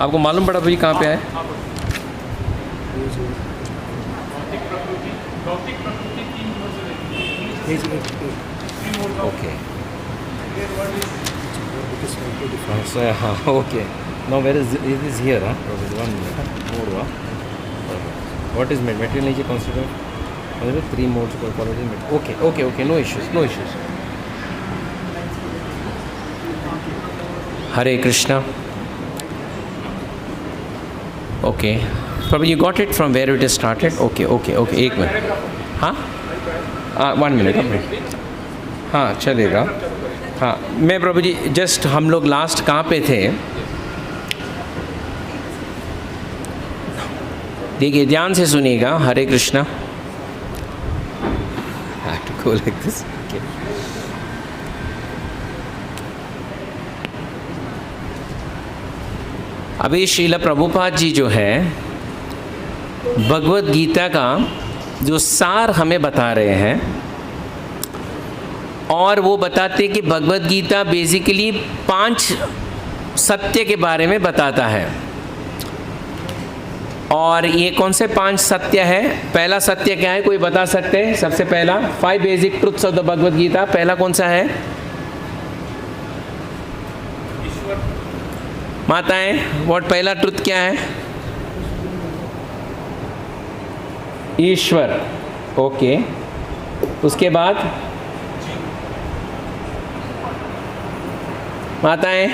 आपको मालूम पड़ा भाई कहाँ पे आए? ओके, हाँ okay. Now where is it is here, huh? One minute. Mode हुआ. What is material nature considered? मतलब 3 modes for quality. Okay. No issues. Hare Krishna. Okay. Probably you got it from where it is started. Okay. एक minute. हाँ? 1 minute. हाँ चलेगा. हाँ मैं प्रभु जी just हम लोग लास्ट कहाँ पे थे? देखिए ध्यान से सुनिएगा. हरे Krishna. go like this. Okay. अभी श्रील प्रभुपाद जी जो है भगवत गीता का जो सार हमें बता रहे हैं, और वो बताते कि भगवत गीता बेसिकली 5 सत्य के बारे में बताता है. और ये कौन से 5 सत्य है? पहला सत्य क्या है, कोई बता सकते हैं? सबसे पहला 5 basic truths of the Bhagavad Gita, पहला कौन सा है? माताएं, व्हाट पहला ट्रुथ क्या है? ईश्वर. ओके. उसके बाद माताएं,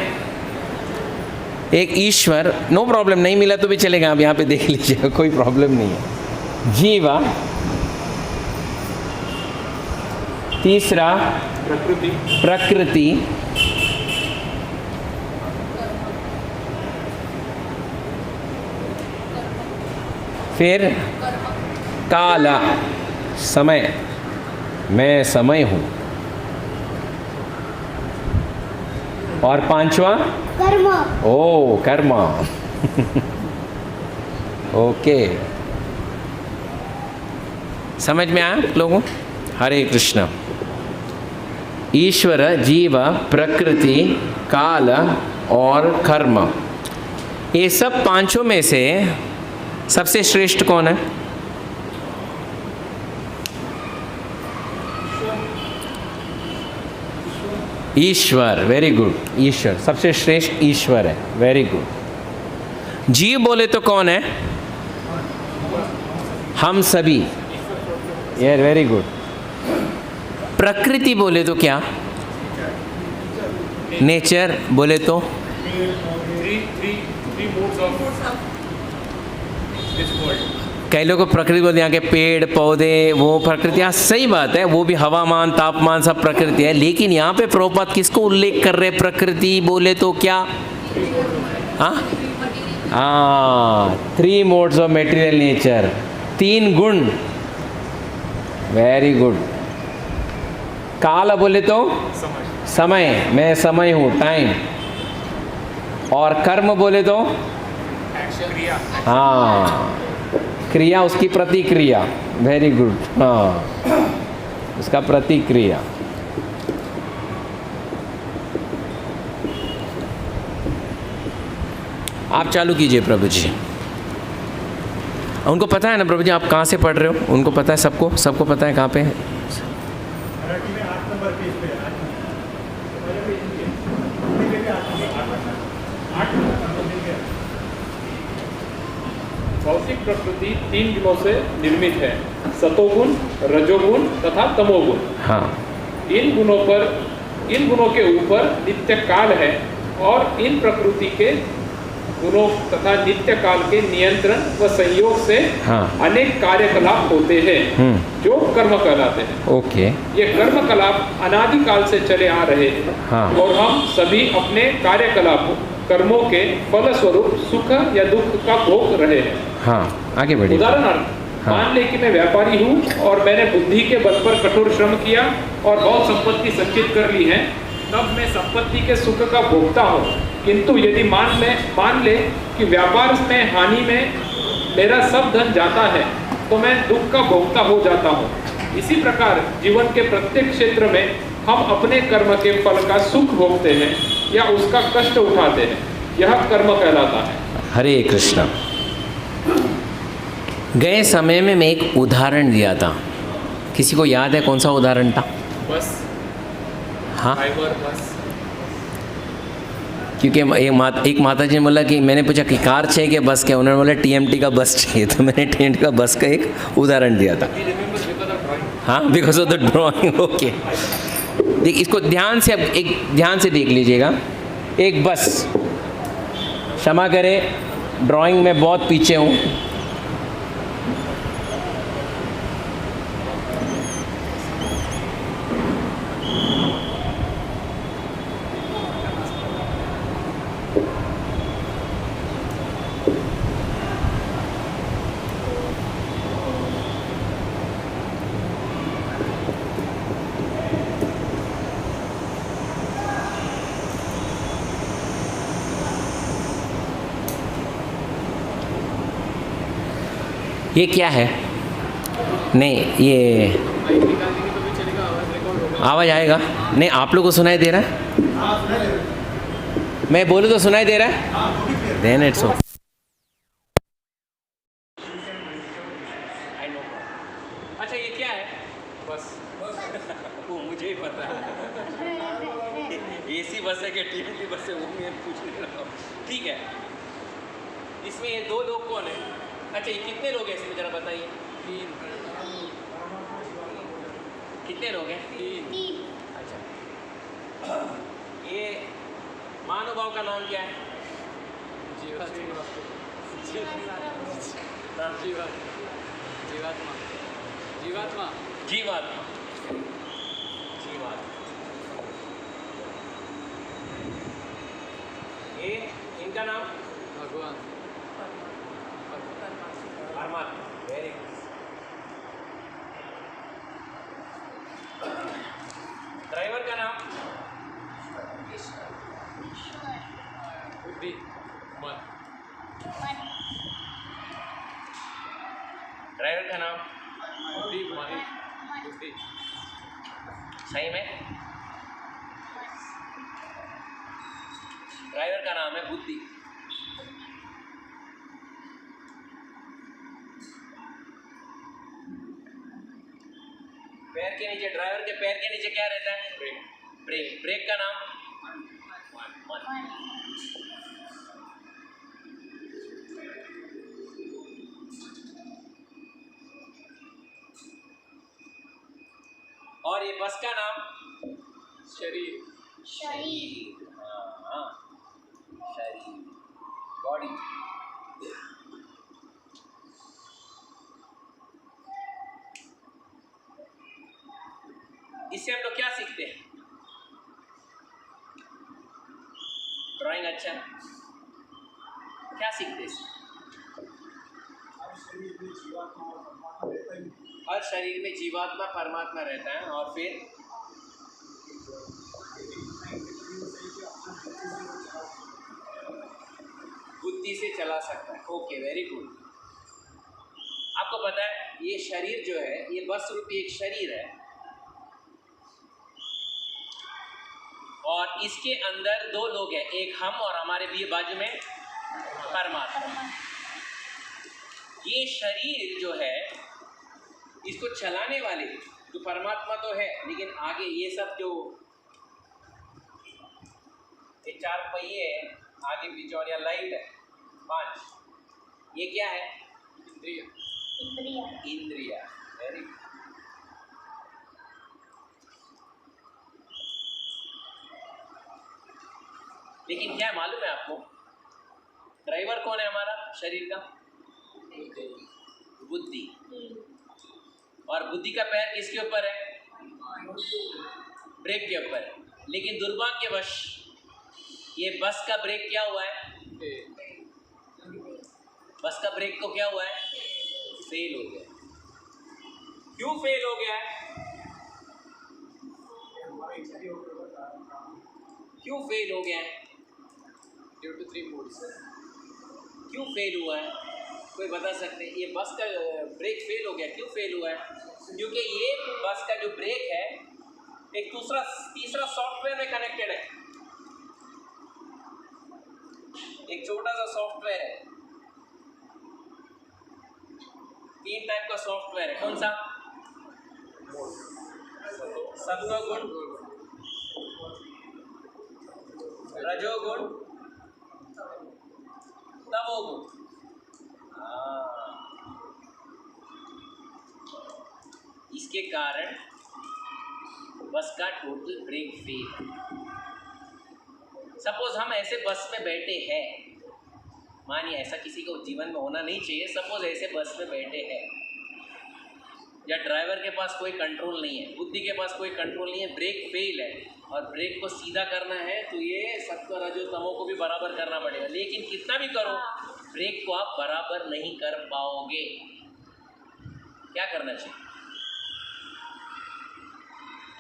एक ईश्वर. नो प्रॉब्लम, नहीं मिला तो भी चलेगा, आप यहाँ पे देख लीजिएगा, कोई प्रॉब्लम नहीं है. जीवा. तीसरा प्रकृति. फिर काला, समय. मैं समय हूँ. और 5वां कर्म. ओ कर्म. ओके, समझ में आया लोगों? हरे कृष्ण. ईश्वर, जीव, प्रकृति, काल और कर्म, ये सब 5 में से सबसे श्रेष्ठ कौन है? ईश्वर. Very good. ईश्वर सबसे श्रेष्ठ ईश्वर है. Very good. जीव बोले तो कौन है? हम सभी. यार वेरी गुड. प्रकृति बोले तो क्या? नेचर बोले तो कई लोग प्रकृति बोलते हैं, यहाँ के पेड़ पौधे वो प्रकृति. हाँ सही बात है, वो भी हवामान तापमान सब प्रकृति है. लेकिन यहाँ पे प्रभुपाद किसको उल्लेख कर रहे? प्रकृति बोले तो क्या? हाँ 3 मोड्स ऑफ मेटीरियल नेचर, 3 गुण. Very good. काल बोले तो समय. मैं समय हूँ, टाइम. और कर्म बोले तो हाँ क्रिया, उसकी प्रतिक्रिया. Very good. हाँ उसका प्रतिक्रिया. आप चालू कीजिए प्रभु जी. उनको पता है ना प्रभु जी आप कहाँ से पढ़ रहे हो? उनको पता है, सबको पता है कहाँ पे है? भौतिक प्रकृति 3 गुणों से निर्मित है, सतोगुण, रजोगुण तथा तमोगुण. हाँ. इन गुणों के ऊपर नित्य काल है, और इन प्रकृति के गुणों तथा नित्य काल के नियंत्रण व संयोग से अनेक कार्यकलाप होते हैं जो कर्म कहलाते हैं. ओके. ये कर्म कलाप अनादिकाल से चले आ रहे हैं. और हम सभी अपने कार्यकलाप कर्मों के फलस्वरूप सुख या दुख का भोग रहे हैं. हाँ आगे बढ़िए. उदाहरणार्थ मान ले कि मैं व्यापारी हूँ और मैंने बुद्धि के बल पर कठोर श्रम किया और बहुत संपत्ति संचित कर ली है, तब मैं संपत्ति के सुख का भोगता हूँ. किंतु यदि मान ले कि व्यापार में हानि में मेरा सब धन जाता है, तो मैं दुख का भोगता हो जाता हूँ. इसी प्रकार जीवन के प्रत्येक क्षेत्र में हम अपने कर्म के फल का सुख भोगते हैं या उसका कष्ट उठाते हैं. यह कर्म कहलाता है। हरे कृष्णा। गए समय में मैं एक उदाहरण दिया था, किसी को याद है कौन सा उदाहरण था? बस, हाँ, ड्राइवर, बस। क्योंकि एक माता जी ने बोला कि मैंने पूछा कि कार चाहिए कि बस, क्या उन्होंने बोला टीएमटी का बस चाहिए, तो मैंने टीएमटी का बस का एक उदाहरण दिया था। हाँ, because of the drawing. Okay, देख इसको ध्यान से, अब एक ध्यान से देख लीजिएगा। एक बस, क्षमा करें ड्राइंग में बहुत पीछे हूँ। ये क्या है? नहीं, ये आवाज़ आएगा? नहीं, आप लोग को सुनाई दे रहा है? मैं बोलूँ तो सुनाई दे रहा है? Then it's okay. अच्छा, ये क्या है? बस। वो मुझे ही पता है। एसी बस है कि टीएमटी बस है, वो मैं पूछने लगा हूँ। ठीक है, इसमें ये दो लोग कौन है? अच्छा, ये कितने लोग हैं इसमें जरा बताइए। 3। कितने लोग हैं? 3। अच्छा, ये महानुभाव का नाम क्या है? जीवात्मा। ये इनका नाम? भगवान, परमात्मा। Very good. ड्राइवर का नाम? बुद्धि, मन। ड्राइवर का नाम? बुद्धि, मन, बुद्धि। सही में? ड्राइवर का नाम है बुद्धि। पैर के नीचे, ड्राइवर के पैर के नीचे क्या रहता है? ब्रेक। ब्रेक। ब्रेक का नाम? मन। और ये बस का नाम? शरीर। हाँ, शरीर, बॉडी। इससे हम लोग क्या सीखते हैं? ड्राइंग अच्छा, क्या सीखते हैं? हर शरीर में जीवात्मा परमात्मा रहता है, और फिर बुद्धि से चला सकता है। Okay, very good. आपको पता है ये शरीर जो है, ये बस रूपी एक शरीर है, और इसके अंदर दो लोग हैं, एक हम और हमारे भी बाजू में परमात्मा। ये शरीर जो है, इसको चलाने वाले जो परमात्मा तो है, लेकिन आगे ये सब जो ये 4 पहिए हैं, आगे पीछे और यहाँ लाइट है 5, ये क्या है? इंद्रिया। Very good. लेकिन क्या मालूम है आपको, ड्राइवर कौन है हमारा शरीर का? बुद्धि। और बुद्धि का पैर किसके ऊपर है? ब्रेक के ऊपर है। लेकिन दुर्भाग्यवश ये बस का ब्रेक क्या हुआ है? बस का ब्रेक तो क्या हुआ है? फेल हो गया। क्यों फेल हो गया है? क्यों फेल हो गया है? Due to 3 modes. क्यों फेल हुआ है? कोई बता सकते हैं? ये बस का ब्रेक फेल हो गया, क्यों फेल हुआ है? क्योंकि ये बस का जो ब्रेक है एक तीसरा सॉफ्टवेयर में कनेक्टेड है। एक छोटा सा सॉफ्टवेयर है, 3 टाइप का सॉफ्टवेयर है। कौन सा? सत्वगुण, रजोगुण, तमोगुण। इसके कारण बस का टोटल ब्रेक फेल। सपोज हम ऐसे बस में बैठे हैं, मानिए ऐसा किसी को जीवन में होना नहीं चाहिए, सपोज ऐसे बस में बैठे हैं या ड्राइवर के पास कोई कंट्रोल नहीं है, बुद्धि के पास कोई कंट्रोल नहीं है, ब्रेक फेल है और ब्रेक को सीधा करना है तो ये सत्व रजो तमो को भी बराबर करना पड़ेगा। लेकिन कितना भी करो ब्रेक को आप बराबर नहीं कर पाओगे। क्या करना चाहिए?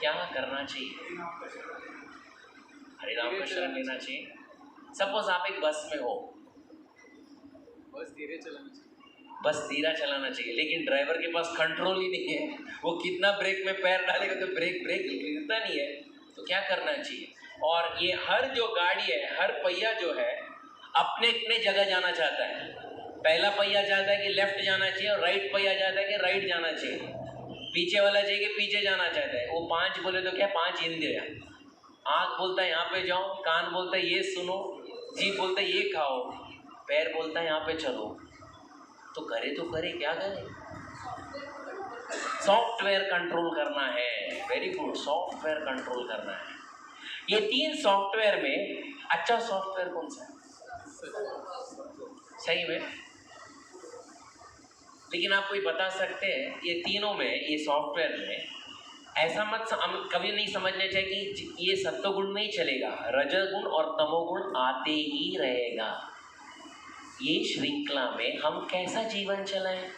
क्या करना चाहिए? हरे राम का शरण लेना चाहिए। सपोज आप एक बस में हो, बस धीरे चलाना चाहिए। बस धीरा चलाना चाहिए, लेकिन ड्राइवर के पास कंट्रोल ही नहीं है, वो कितना ब्रेक में पैर डालेगा तो ब्रेक गिरता नहीं है। तो क्या करना चाहिए? और ये हर जो गाड़ी है, हर पहिया जो है अपने अपने जगह जाना चाहता है। पहला पहिया चाहता है कि लेफ्ट जाना चाहिए और राइट पहिया चाहता है कि राइट जाना चाहिए। पीछे वाला चाहिए कि पीछे जाना चाहता है। वो 5 बोले तो क्या 5 इंद्रियां, आँख बोलता है यहाँ पे जाओ, कान बोलता है ये सुनो, जीभ बोलता है ये खाओ, पैर बोलता है यहाँ पे चलो। तो करे तो करे, क्या करे? सॉफ्टवेयर कंट्रोल करना है। वेरी गुड, सॉफ्टवेयर कंट्रोल करना है। ये 3 सॉफ्टवेयर में अच्छा सॉफ्टवेयर कौन सा है? सही में? लेकिन आप कोई बता सकते हैं ये तीनों में, ये सॉफ्टवेयर में ऐसा मत हम कभी नहीं समझने चाहिए कि ये सत्वगुण नहीं चलेगा, रजोगुण और तमोगुण आते ही रहेगा। ये श्रृंखला में हम कैसा जीवन चलाएं?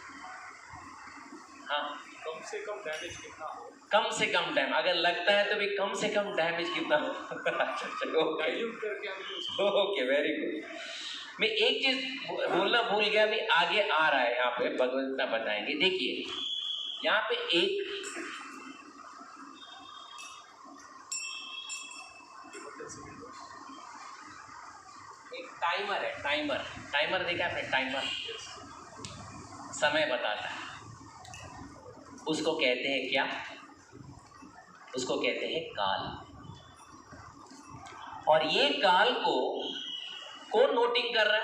हाँ, कम से कम डैमेज कितना हो? कम से कम टाइम, अगर लगता है तो भी कम से कम डैमेज कितना हो। अच्छा, डाइल्यूट करके हम ओके, वेरी गुड। मैं एक चीज बोलना भूल गया, अभी आगे आ रहा है, यहाँ पे भगवंता बताएंगे। देखिए यहाँ पे एक टाइमर है। टाइमर देखा आपने? टाइमर समय बताता है। उसको कहते हैं क्या? उसको कहते हैं काल। और ये काल को कौन नोटिंग कर रहा है?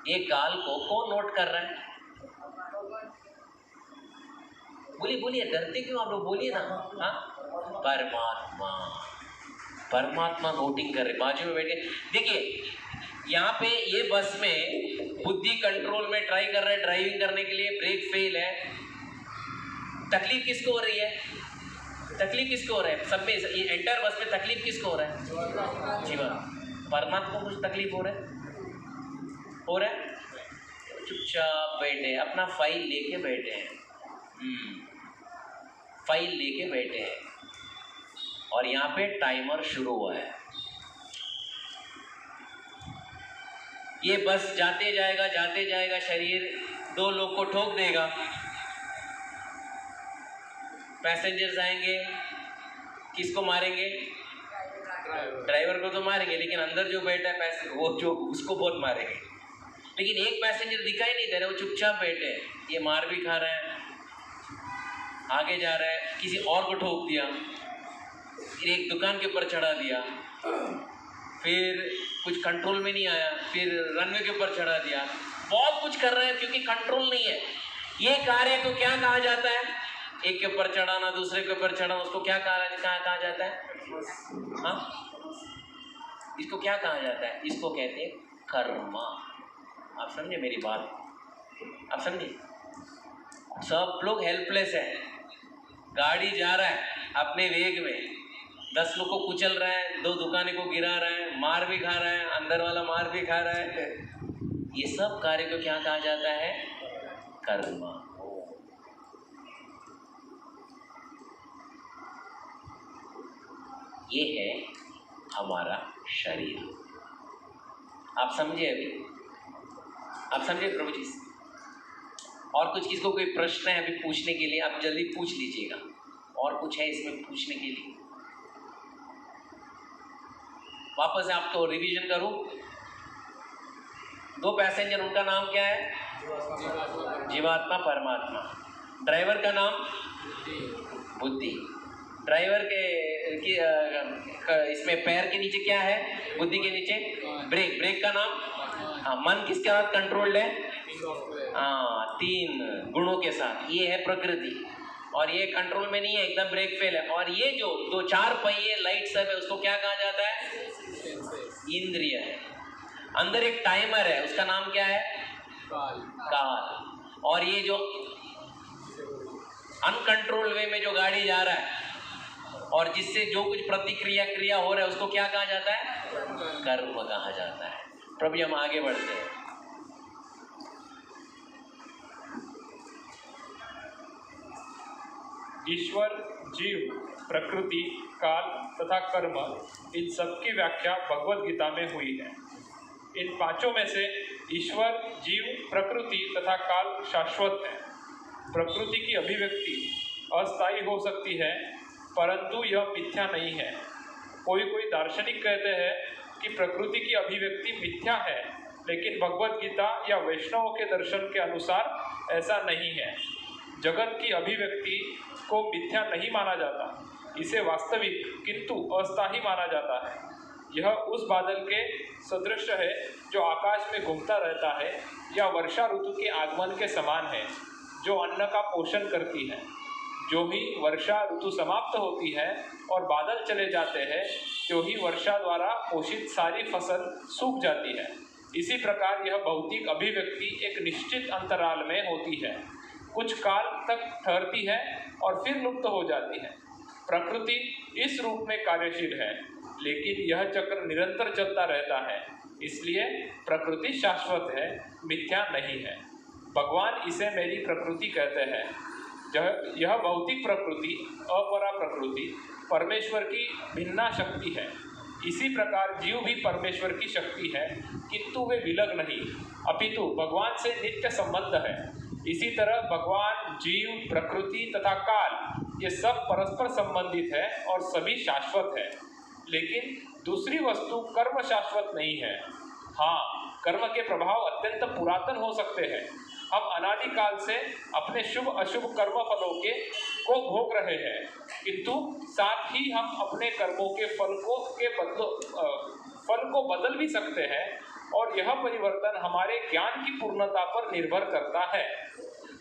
ये काल को कौन नोट कर रहा है? बोलिए, डरते क्यों आप लोग? बोलिए ना। हाँ, परमात्मा नोटिंग कर रहे, बाजू में बैठे। देखिए यहाँ पे ये बस में बुद्धि कंट्रोल में ट्राई कर रहा है ड्राइविंग करने के लिए, ब्रेक फेल है। तकलीफ किसको हो रही है? तकलीफ किसको हो रहा है? सब में ये एंटायर बस में तकलीफ किसको हो रहा है? जीवन। परमात्मा को कुछ तकलीफ हो रहा है? चुपचाप बैठे, अपना फाइल लेके बैठे हैं। फाइल लेके बैठे हैं और यहाँ पे टाइमर शुरू हुआ है। ये बस जाते जाएगा, शरीर 2 लोग को ठोक देगा। पैसेंजर्स आएंगे, किसको मारेंगे? ड्राइवर को तो मारेंगे, लेकिन अंदर जो बैठा है वो जो उसको बहुत मारेंगे। लेकिन एक पैसेंजर दिखाई नहीं दे रहा, वो चुपचाप बैठे हैं। ये मार भी खा रहे हैं, आगे जा रहा है, किसी और को ठोक दिया, फिर एक दुकान के ऊपर चढ़ा दिया, फिर कुछ कंट्रोल में नहीं आया, फिर रनवे के ऊपर चढ़ा दिया। बहुत कुछ कर रहे हैं क्योंकि कंट्रोल नहीं है। ये कार्य को क्या कहा जाता है? एक के ऊपर चढ़ाना, दूसरे के ऊपर चढ़ाना, उसको क्या कहा जाता है? हाँ, इसको क्या कहा जाता है? इसको कहते हैं कर्मा। आप समझे मेरी बात? आप समझे? सब लोग हेल्पलेस है। गाड़ी जा रहा है अपने वेग में, 10 लोग को कुचल रहा है, 2 दुकानें को गिरा रहा है, मार भी खा रहा है, अंदर वाला मार भी खा रहा है। ये सब कार्य को क्या कहा जाता है? कर्मा। ये है हमारा शरीर। आप समझे? अभी आप समझे प्रभु जी? और कुछ किसको कोई प्रश्न है अभी पूछने के लिए? आप जल्दी पूछ लीजिएगा। और कुछ है इसमें पूछने के लिए? वापस से आपको रिवीजन करूं। 2 पैसेंजर, उनका नाम क्या है? जीवात्मा परमात्मा। ड्राइवर का नाम बुद्धि। ड्राइवर के इसमें पैर के नीचे क्या है? बुद्धि के नीचे ब्रेक। ब्रेक का नाम? हाँ। मन किसके साथ कंट्रोल्ड है? हाँ, 3 गुणों के साथ। ये है प्रकृति, और ये कंट्रोल में नहीं है, एकदम ब्रेक फेल है। और ये जो 2-4 पहिए लाइट सब है, उसको क्या कहा जाता है? इंद्रिय है। अंदर एक टाइमर है, उसका नाम क्या है? काल। और ये जो अनकंट्रोल वे में जो गाड़ी जा रहा है और जिससे जो कुछ क्रिया हो रहा है, उसको क्या कहा जाता है? कर्म कहा जाता है। प्रभु, हम आगे बढ़ते हैं। ईश्वर, जीव, प्रकृति, काल तथा कर्म, इन सब की व्याख्या भगवद गीता में हुई है। इन 5 में से ईश्वर, जीव, प्रकृति तथा काल शाश्वत है। प्रकृति की अभिव्यक्ति अस्थायी हो सकती है, परंतु यह मिथ्या नहीं है। कोई दार्शनिक कहते हैं कि प्रकृति की अभिव्यक्ति मिथ्या है, लेकिन भगवद गीता या वैष्णवों के दर्शन के अनुसार ऐसा नहीं है। जगत की अभिव्यक्ति को मिथ्या नहीं माना जाता, इसे वास्तविक किंतु अस्थायी माना जाता है। यह उस बादल के सदृश है जो आकाश में घूमता रहता है, या वर्षा ऋतु के आगमन के समान है जो अन्न का पोषण करती है। जो ही वर्षा ऋतु समाप्त होती है और बादल चले जाते हैं, तो ही वर्षा द्वारा पोषित सारी फसल सूख जाती है। इसी प्रकार यह भौतिक अभिव्यक्ति एक निश्चित अंतराल में होती है, कुछ काल तक ठहरती है और फिर लुप्त हो जाती है। प्रकृति इस रूप में कार्यशील है, लेकिन यह चक्र निरंतर चलता रहता है, इसलिए प्रकृति शाश्वत है, मिथ्या नहीं है। भगवान इसे मेरी प्रकृति कहते हैं। यह भौतिक प्रकृति, अपरा प्रकृति, परमेश्वर की भिन्ना शक्ति है। इसी प्रकार जीव भी परमेश्वर की शक्ति है, किंतु वे विलग नहीं, अपितु भगवान से नित्य संबंध है। इसी तरह भगवान, जीव, प्रकृति तथा काल ये सब परस्पर संबंधित है और सभी शाश्वत है। लेकिन दूसरी वस्तु कर्म शाश्वत नहीं है। हाँ, कर्म के प्रभाव अत्यंत पुरातन हो सकते हैं। हम अनादिकाल से अपने शुभ अशुभ कर्म फलों को भोग रहे हैं, किंतु साथ ही हम अपने कर्मों के फल को बदल भी सकते हैं, और यह परिवर्तन हमारे ज्ञान की पूर्णता पर निर्भर करता है।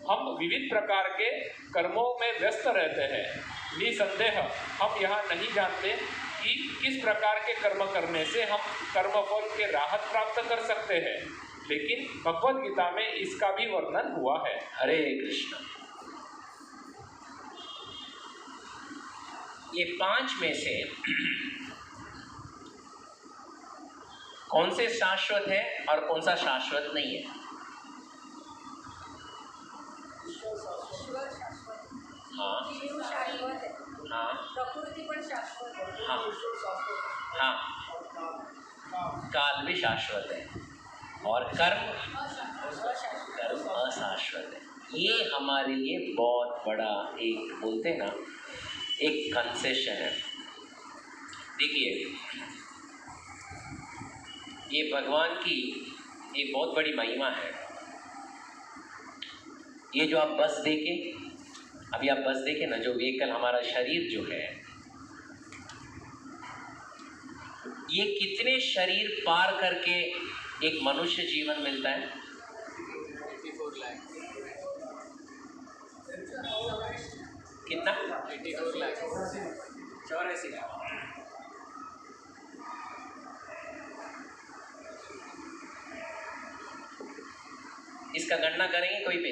हम विविध प्रकार के कर्मों में व्यस्त रहते हैं। निसंदेह हम यह नहीं जानते कि किस प्रकार के कर्म करने से हम कर्मफल के राहत प्राप्त कर सकते हैं, लेकिन भगवद गीता में इसका भी वर्णन हुआ है। हरे कृष्ण। ये 5 में से कौन से शाश्वत है और कौन सा शाश्वत नहीं है? हाँ हाँ प्रकृति पण शाश्वत है। हाँ हाँ, काल भी शाश्वत है और कर्म अशाश्वत है। ये हमारे लिए बहुत बड़ा एक बोलते हैं ना, एक कंसेशन है। देखिए, ये भगवान की एक बहुत बड़ी महिमा है। ये जो आप बस देखे, अभी आप बस देखे ना, जो व्हीकल हमारा शरीर जो है, ये कितने शरीर पार करके एक मनुष्य जीवन मिलता है? 84 लाख। कितना? 84 लाख। 84 लाख। इसका गणना करेंगे कोई पे?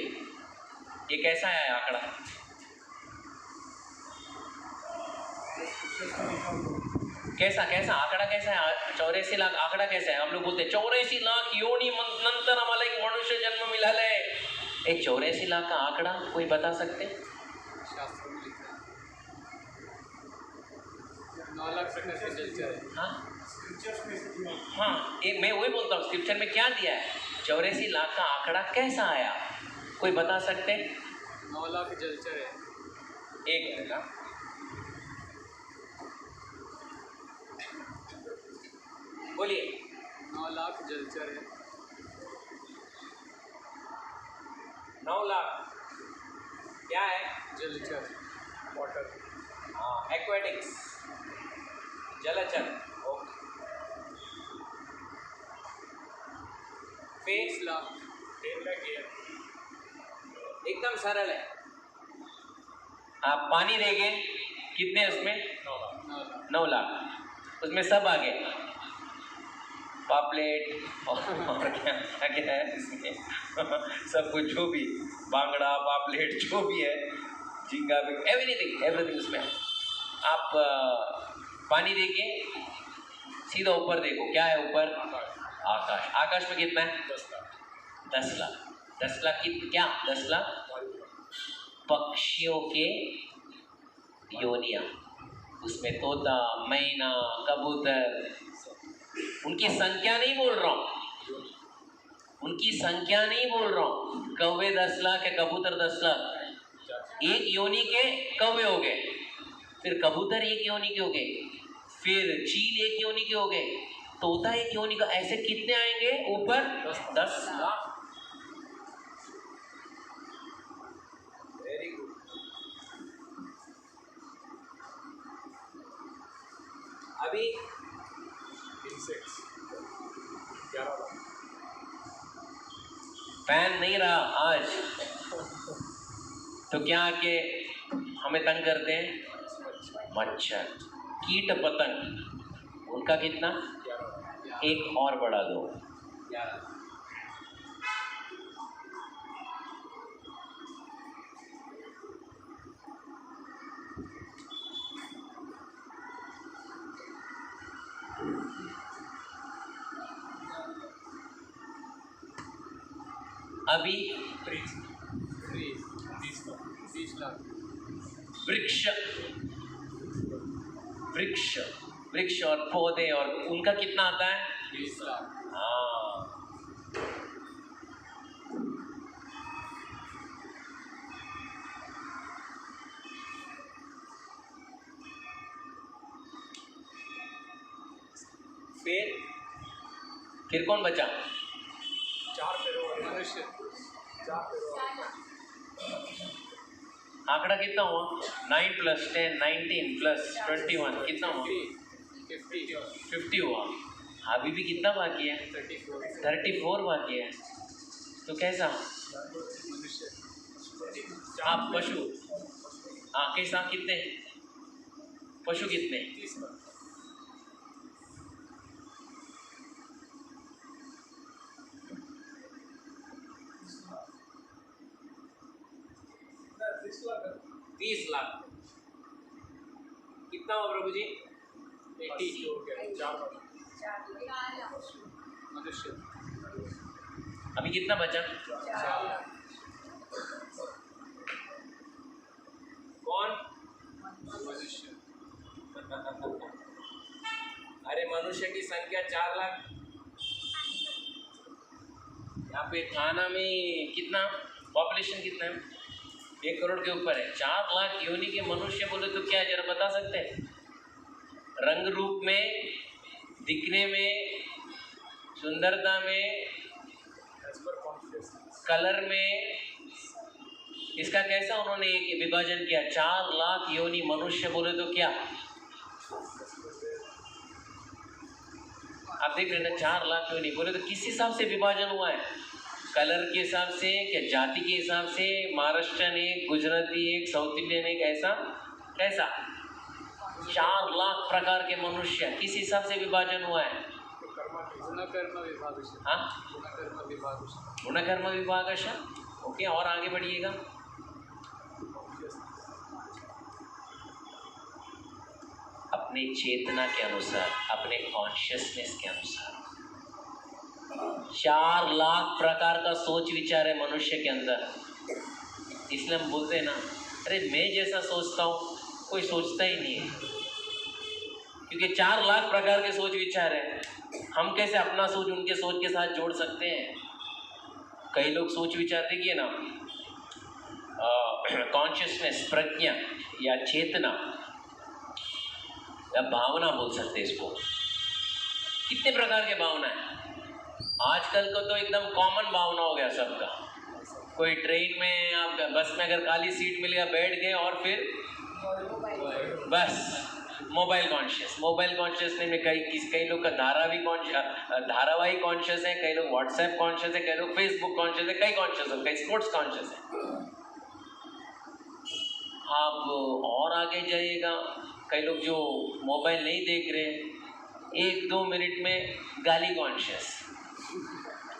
ये कैसा है आंकड़ा? कैसा आंकड़ा कैसा है? 84 लाख आंकड़ा कैसा है? हम लोग बोलते हैं 84 लाख योनि नंतर हमारा एक मनुष्य जन्म मिला है। एक 84 लाख का आंकड़ा कोई बता सकते? शास्त्र में लिखा है 9 लाख से कल्चर है। हाँ, एक मैं वही बोलता हूँ, स्क्रिप्चर में क्या दिया है? 84 लाख का आंकड़ा कैसा आया? कोई बता सकते? 9 लाख जलचर है। एक मिनट। बोलिए। 9 लाख जलचर है। 9 लाख क्या है? जलचर वाटर। हाँ, एक्वेटिक्स, जलचर। ओके। 20 लाख। एकदम सरल है। आप पानी देंगे कितने उसमें? 9 लाख। 9 लाख। उसमें सब आ गए, पापलेट और क्या क्या क्या है इसमें सब कुछ, जो भी बांगड़ा पापलेट जो भी है, झींगा भी, एवरीथिंग उसमें। आप पानी देके सीधा ऊपर देखो, क्या है ऊपर? आकाश। आकाश में कितना है? 10 लाख। 10 लाख की क्या? 10 लाख पक्षियों के योनियां। उसमें तोता, मैना, कबूतर, उनकी संख्या नहीं बोल रहा हूँ, उनकी संख्या नहीं बोल रहा हूँ। कौवे 10 लाख है, कबूतर 10 लाख, एक योनि के कौवे हो गए, फिर कबूतर एक योनि के हो गए, फिर चील एक योनि के हो गए, तोता एक योनि का, ऐसे कितने आएंगे ऊपर? 10 लाख। Very good. अभी फैन नहीं रहा आज तो क्या आके हमें तंग करते हैं? मच्छर, कीट पतंग, उनका कितना? एक और बढ़ा दो, 11। अभी 30 लाख। वृक्ष और पौधे, और उनका कितना आता है? 20 लाख। हाँ। फिर कौन बचा? 4 पैरों वाले मनुष्य। 4 पैरों वाले। आंकड़ा कितना हुआ? 9 + 10 19 + 21 कितना हुआ? 50 हुआ। अभी भी कितना बाकी है? 34 बाकी है। तो कैसा? मनुष्य। आप पशु, कैसा? कितने पशु? कितने? 30 लाख। तीस लाख। कितना हुआ प्रभु जी? 80 हो गया। 4 मनुष्य। अभी कितना बचा? 4 लाख। कौन? मनुष्य। अरे मनुष्य की संख्या 4 लाख। यहाँ पे थाना में कितना पॉपुलेशन कितना है? 1 करोड़ के ऊपर है। 4 लाख योनि के मनुष्य बोले तो क्या, जरा बता सकते हैं? रंग रूप में, दिखने में, सुंदरता में, कलर में, इसका कैसा उन्होंने एक विभाजन किया? 4 लाख योनि मनुष्य बोले तो क्या? आप देख रहे हैं ना, 4 लाख योनि बोले तो किस हिसाब से विभाजन हुआ है? कलर के हिसाब से, क्या जाति के हिसाब से? महाराष्ट्रन एक, गुजराती एक, साउथ इंडियन एक, ऐसा कैसा? 4 लाख प्रकार के मनुष्य किस हिसाब से विभाजन हुआ है? गुणकर्म विभाग। हाँ, गुणकर्म विभाग। गुणकर्म विभाग। ओके, और आगे बढ़िएगा। अपने चेतना के अनुसार, अपने कॉन्शियसनेस के अनुसार 4 लाख प्रकार का सोच विचार है मनुष्य के अंदर। इसलिए हम बोलते हैं ना, अरे मैं जैसा सोचता हूँ कोई सोचता ही नहीं है, क्योंकि 4 लाख प्रकार के सोच विचार है। हम कैसे अपना सोच उनके सोच के साथ जोड़ सकते हैं? कई लोग सोच विचार, देखिए ना, कॉन्शियसनेस, प्रज्ञा या चेतना या भावना बोल सकते हैं इसको। कितने प्रकार के भावना है आजकल को, तो एकदम कॉमन भावना हो गया सबका। कोई ट्रेन में आप बस में अगर खाली सीट मिल गया बैठ गए और फिर बस मोबाइल कॉन्शियस में कई लोग का धारावाही कॉन्शियस है, कई लोग व्हाट्सएप कॉन्शियस है, कई लोग फेसबुक कॉन्शियस है, कई कॉन्शियस है, कई स्पोर्ट्स कॉन्शियस है। आप और आगे जाइएगा, कई लोग जो मोबाइल नहीं देख रहे 1-2 मिनट में गाली कॉन्शियस,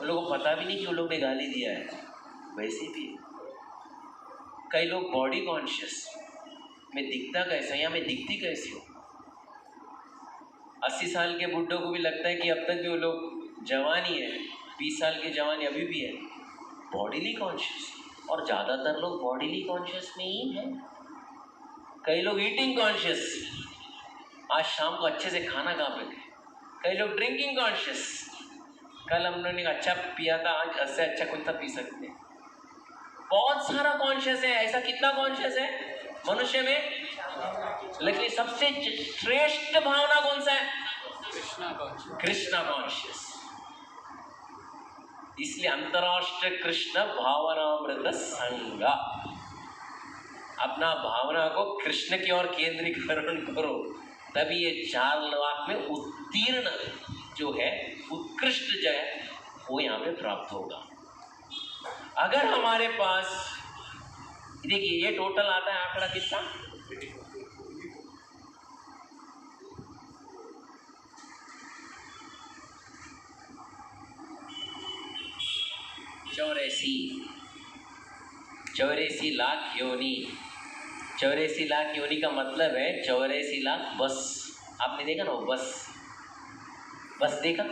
उन लोगों को पता भी नहीं कि उन लोग ने गाली दिया है। वैसे भी कई लोग बॉडी कॉन्शियस, मैं दिखता कैसा या मैं दिखती कैसी हूँ। 80 साल के बुड्ढों को भी लगता है कि अब तक भी वो लोग जवानी है, 20 साल की जवानी अभी भी है। बॉडीली कॉन्शियस, और ज़्यादातर लोग बॉडीली कॉन्शियस में ही हैं। कई लोग ईटिंग कॉन्शियस, आज शाम को अच्छे से खाना खा पाते। कई लोग ड्रिंकिंग कॉन्शियस, कल हम लोगों ने अच्छा पिया था, आज इससे अच्छा कौन सा पी सकते हैं। बहुत सारा कॉन्शियस है। ऐसा कितना कॉन्शियस है मनुष्य में? लेकिन सबसे श्रेष्ठ भावना कौन सा है? कृष्णा कॉन्शियस। इसलिए अंतरराष्ट्रीय कृष्ण भावनामृत संगा, अपना भावना को कृष्ण की ओर केंद्रीकरण करो, तभी ये 4 लाख में उत्तीर्ण जो है, उत्कृष्ट जो है, वो यहाँ पे प्राप्त होगा। अगर हमारे पास, देखिए ये टोटल आता है आंकड़ा कितना? 84 लाख योनि। 84 लाख योनि का मतलब है 84 लाख बस। आपने देखा ना वो बस देखा?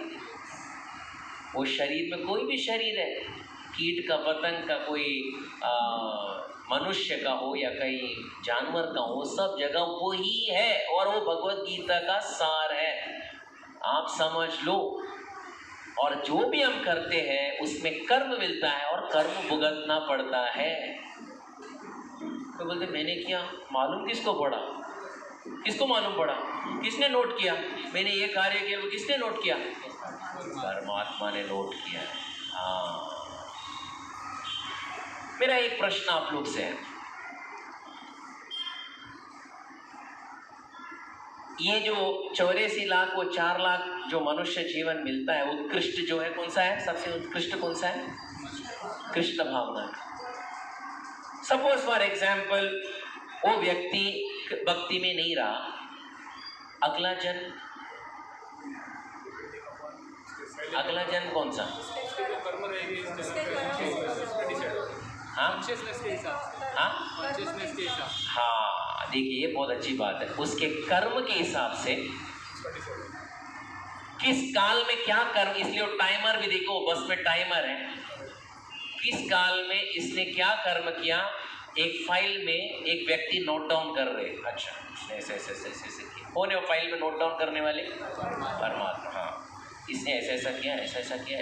वो शरीर में कोई भी शरीर है, कीट का, पतंग का, कोई मनुष्य का हो या कहीं जानवर का हो, सब जगह वो ही है और वो भगवत गीता का सार है। आप समझ लो। और जो भी हम करते हैं उसमें कर्म मिलता है और कर्म भुगतना पड़ता है। तो बोलते मैंने किया, मालूम किसको पड़ा? किसको मालूम पड़ा? किसने नोट किया? मैंने ये कार्य किया, वो किसने नोट किया? परमात्मा ने नोट किया। हाँ, मेरा एक प्रश्न आप लोग से है, ये जो 84 लाख, वो 4 लाख जो मनुष्य जीवन मिलता है, उत्कृष्ट जो है कौन सा है? सबसे उत्कृष्ट कौन सा है? कृष्ण भावना। सपोज फॉर एग्जाम्पल वो व्यक्ति भक्ति में नहीं रहा, अगला जन्म कौन सा? हाँ, देखिए ये बहुत अच्छी बात है। उसके कर्म के हिसाब से किस काल में क्या कर्म, इसलिए वो टाइमर भी देखो, बस में टाइमर है, किस काल में इसने क्या कर्म किया। एक फाइल में एक व्यक्ति नोट डाउन कर रहे, अच्छा ऐसे किया। कौन है वो फाइल में नोट डाउन करने वाले? परमात्मा। हाँ, इसने ऐसा किया, ऐसा किया।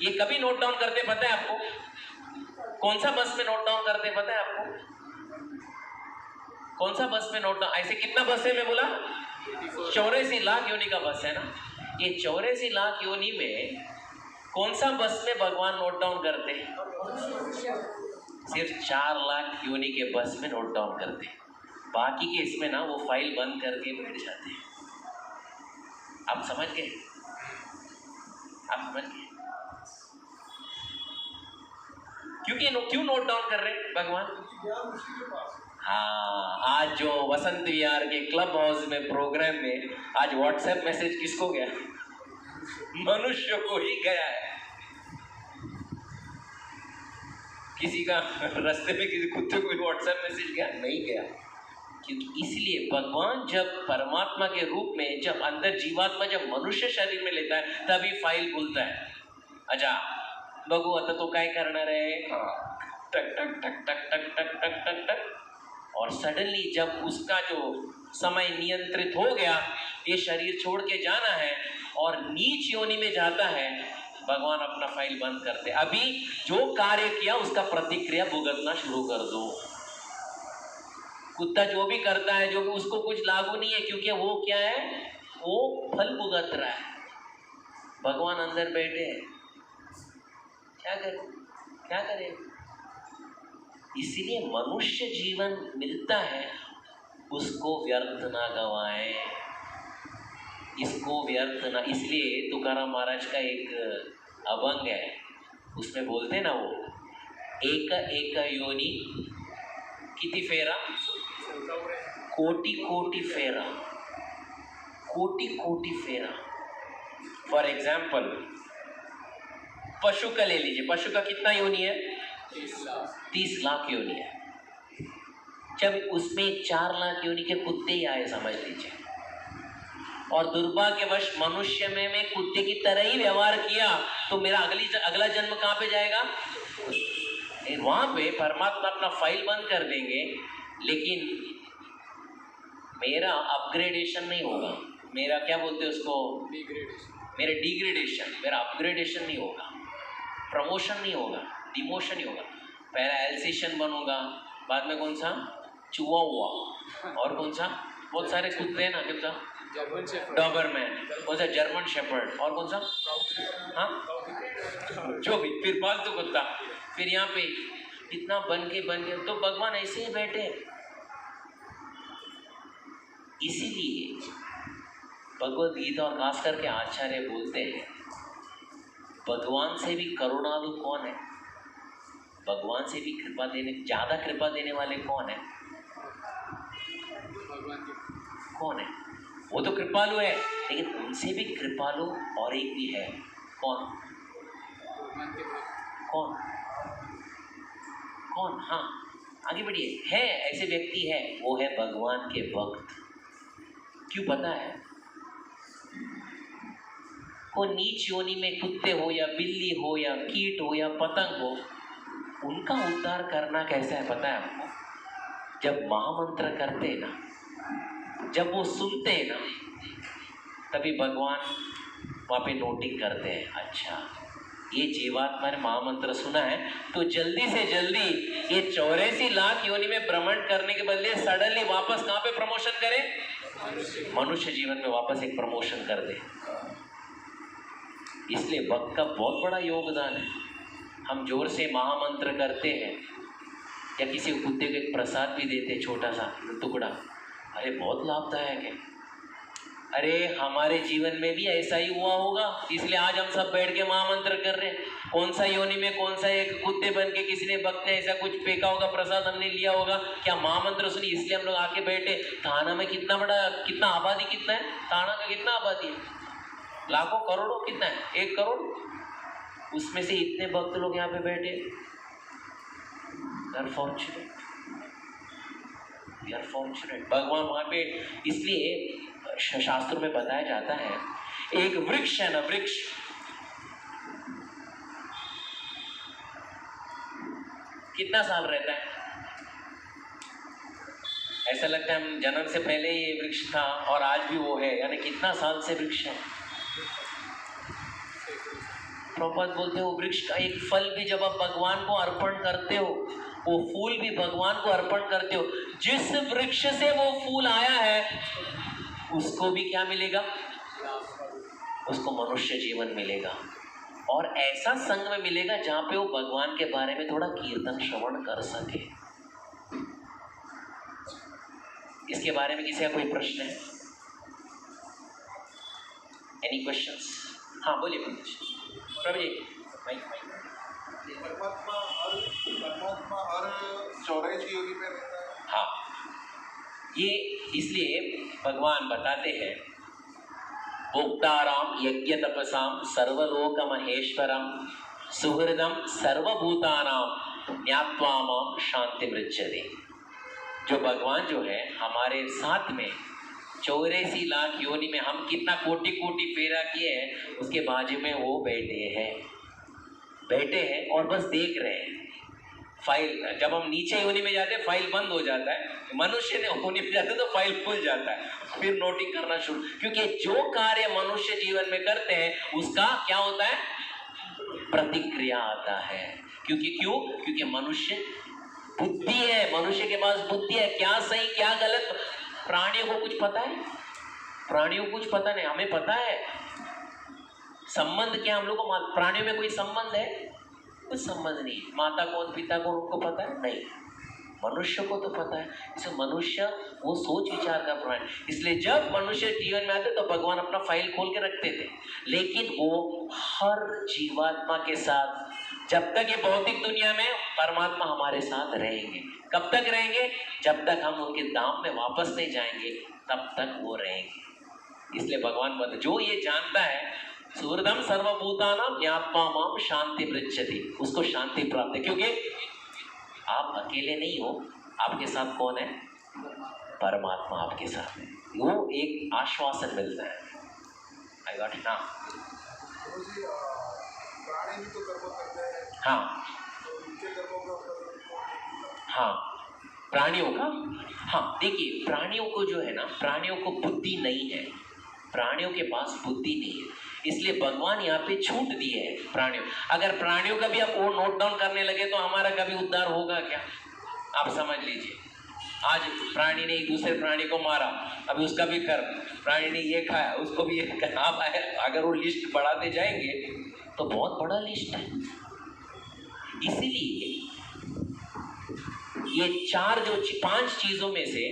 ये कभी नोट डाउन करते पता है आपको? कौन सा बस में नोट डाउन करते पता है आपको? कौन सा बस में नोट डाउन? ऐसे कितना बस है? मैं बोला 84 लाख योनि का बस है ना। ये 84 लाख योनि में कौन सा बस में भगवान नोट डाउन करते हैं? सिर्फ 4 लाख योनि के बस में नोट डाउन करते हैं। बाकी के इसमें ना वो फाइल बंद करके बैठ जाते हैं। आप समझ गए? क्यों नोट डाउन कर रहे हैं भगवान? हाँ, आज जो वसंत विहार के क्लब हाउस में प्रोग्राम में आज व्हाट्सएप मैसेज किसको गया? मनुष्य को ही गया है। किसी का रास्ते में किसी कुत्ते को व्हाट्सएप मैसेज गया? नहीं गया। क्योंकि इसलिए भगवान जब परमात्मा के रूप में, जब अंदर जीवात्मा जब मनुष्य शरीर में लेता है, तभी फाइल खुलता है। अच्छा बघू आता तो काय करणार है? टक टक टक टक टक टक टक टक टक। और सडनली जब उसका जो समय नियंत्रित हो गया, ये शरीर छोड़ के जाना है और नीच योनि में जाता है, भगवान अपना फाइल बंद करते। अभी जो कार्य किया उसका प्रतिक्रिया भुगतना शुरू कर दो। कुत्ता जो भी करता है, जो भी उसको कुछ लागू नहीं है, क्योंकि वो क्या है? वो फल भुगत रहा है। भगवान अंदर बैठे हैं, क्या करें? इसलिए मनुष्य जीवन मिलता है, उसको व्यर्थ ना गवाएं, इसको व्यर्थ ना। इसलिए तुकाराम महाराज का एक अभंग है, उसमें बोलते हैं ना वो, एक एक योनी किती फेरा, कोटि कोटि फेरा, कोटि कोटि फेरा। फॉर एग्जाम्पल पशु का ले लीजिए, पशु का कितना योनि है? 30 लाख योनि है। जब उसमें 4 लाख योनि के कुत्ते ही आए समझ लीजिए, और दुर्भाग्यवश मनुष्य में मैं कुत्ते की तरह ही व्यवहार किया, तो मेरा अगला जन्म कहाँ पे जाएगा? वहां पे परमात्मा अपना फाइल बंद कर देंगे, लेकिन मेरा अपग्रेडेशन नहीं होगा। मेरा क्या बोलते हैं उसको? मेरा डिग्रेडेशन, मेरा अपग्रेडेशन नहीं होगा, प्रमोशन नहीं होगा, डिमोशन नहीं होगा। पहला एल्सेशियन बनूंगा, बाद में कौन सा? चूहा हुआ, और कौन सा? बहुत सारे कुत्ते हैं ना, कौन सा? डॉबरमैन, कौन सा? जर्मन शेपर्ड, और कौन सा? हाँ, जो भी, फिर पालतू कुत्ता, फिर यहाँ पे इतना बन के तो भगवान ऐसे ही बैठे। इसीलिए भगवद गीता और खास करके आचार्य बोलते हैं, भगवान से भी करुणालु कौन है? भगवान से भी ज़्यादा कृपा देने वाले कौन है? कौन है? वो तो कृपालु है, लेकिन उनसे भी कृपालु और एक भी है। कौन? हाँ, आगे बढ़िए। है ऐसे व्यक्ति है, वो है भगवान के भक्त। क्यों पता है? वो नीच योनि में कुत्ते हो या बिल्ली हो या कीट हो या पतंग हो, उनका उद्धार करना कैसा है पता है आपको? जब महामंत्र करते हैं ना, जब वो सुनते हैं ना, तभी भगवान वहाँ पे नोटिंग करते हैं, अच्छा ये जीवात्मा ने महामंत्र सुना है, तो जल्दी से जल्दी ये 84 लाख योनि में भ्रमण करने के बदले सडनली वापस कहाँ पे प्रमोशन करें? मनुष्य जीवन में वापस एक प्रमोशन कर दे। इसलिए भक्त का बहुत बड़ा योगदान है। हम जोर से महामंत्र करते हैं या किसी कुत्ते को एक प्रसाद भी देते हैं, छोटा सा टुकड़ा, अरे बहुत लाभदायक है। अरे हमारे जीवन में भी ऐसा ही हुआ होगा, इसलिए आज हम सब बैठ के महामंत्र कर रहे हैं। कौन सा योनि में कौन सा एक कुत्ते बन के किसी ने भक्त ने ऐसा कुछ फेंका होगा, प्रसाद हमने लिया होगा, क्या महामंत्र सुनी, इसलिए हम लोग आके बैठे। थाना में कितना आबादी कितना है? थाना का कितना आबादी है? लाखों करोड़ों, कितना है? 1 करोड़। उसमें से इतने भक्त लोग यहाँ पे बैठे। We are fortunate. भगवान वहाँ पे, इसलिए शास्त्रों में बताया जाता है, एक वृक्ष है ना, वृक्ष कितना साल रहता है? ऐसा लगता है हम जन्म से पहले ये वृक्ष था और आज भी वो है, यानी कितना साल से वृक्ष है। प्रभुपाद बोलते हो, वृक्ष का एक फल भी जब आप भगवान को अर्पण करते हो, वो फूल भी भगवान को अर्पण करते हो। जिस वृक्ष से वो फूल आया है, उसको भी क्या मिलेगा? उसको मनुष्य जीवन मिलेगा, और ऐसा संग में मिलेगा जहाँ पे वो भगवान के बारे में थोड़ा कीर्तन श्रवण कर सके। इसके बारे में किसी का कोई प्रश्न है? Any questions? हाँ बोलिए प्रभु जी। परमात्मा हर 84 योनि में रहता है। हाँ, ये इसलिए भगवान बताते हैं, भोक्ताराम यज्ञ तपसाम सर्वलोक महेश्वरम सुहृदम सर्वभूतानाम ज्ञात्वा माम शांति मृच्छते। जो भगवान जो है हमारे साथ में 84 लाख योनि में हम कितना कोटि कोटि फेरा किए हैं, उसके बाजू में वो बैठे हैं और बस देख रहे हैं। फाइल, जब हम नीचे योनि में जाते हैं फाइल बंद हो जाता है, मनुष्य योनि में जाते तो फाइल खुल जाता है, फिर नोटिंग करना शुरू। क्योंकि जो कार्य मनुष्य जीवन में करते हैं उसका क्या होता है? प्रतिक्रिया आता है। क्योंकि मनुष्य बुद्धि है, मनुष्य के पास बुद्धि है, क्या सही क्या गलत प्राणियों को कुछ पता है? प्राणियों को कुछ पता नहीं, हमें पता है संबंध क्या हम लोग को। प्राणियों में कोई संबंध है? कुछ संबंध नहीं। माता कौन पिता कौन उनको पता है? नहीं। मनुष्य को तो पता है। इसलिए मनुष्य वो सोच विचार का प्राणी। इसलिए जब मनुष्य जीवन में आते तो भगवान अपना फाइल खोल के रखते थे, लेकिन वो हर जीवात्मा के साथ, जब तक ये भौतिक दुनिया में परमात्मा हमारे साथ रहेंगे। कब तक रहेंगे? जब तक हम उनके धाम में वापस नहीं जाएंगे तब तक वो रहेंगे। इसलिए भगवान बोलते जो ये जानता है सुहृदम सर्वभूतानां ज्ञात्वा माम शांति पृच्छति, उसको शांति प्राप्त है। क्योंकि आप अकेले नहीं हो, आपके साथ कौन है? परमात्मा आपके साथ है। वो एक आश्वासन मिलता है। I got it now. जी प्राणी भी तो कर्म करते हैं, हाँ तो उनके कर्मों का हाँ, प्राणियों का, हाँ देखिए प्राणियों को जो है ना, प्राणियों को बुद्धि नहीं है, प्राणियों के पास बुद्धि नहीं है। इसलिए भगवान यहाँ पे छूट दिए है प्राणियों। अगर प्राणियों का भी आप वो नोट डाउन करने लगे तो हमारा कभी उद्धार होगा क्या? आप समझ लीजिए, आज प्राणी ने एक दूसरे प्राणी को मारा, अभी उसका भी कर्म, प्राणी ने ये खाया उसको भी ये खाया। आप अगर वो लिस्ट बढ़ाते जाएंगे तो बहुत बड़ा लिस्ट है। इसीलिए ये पांच चीजों में से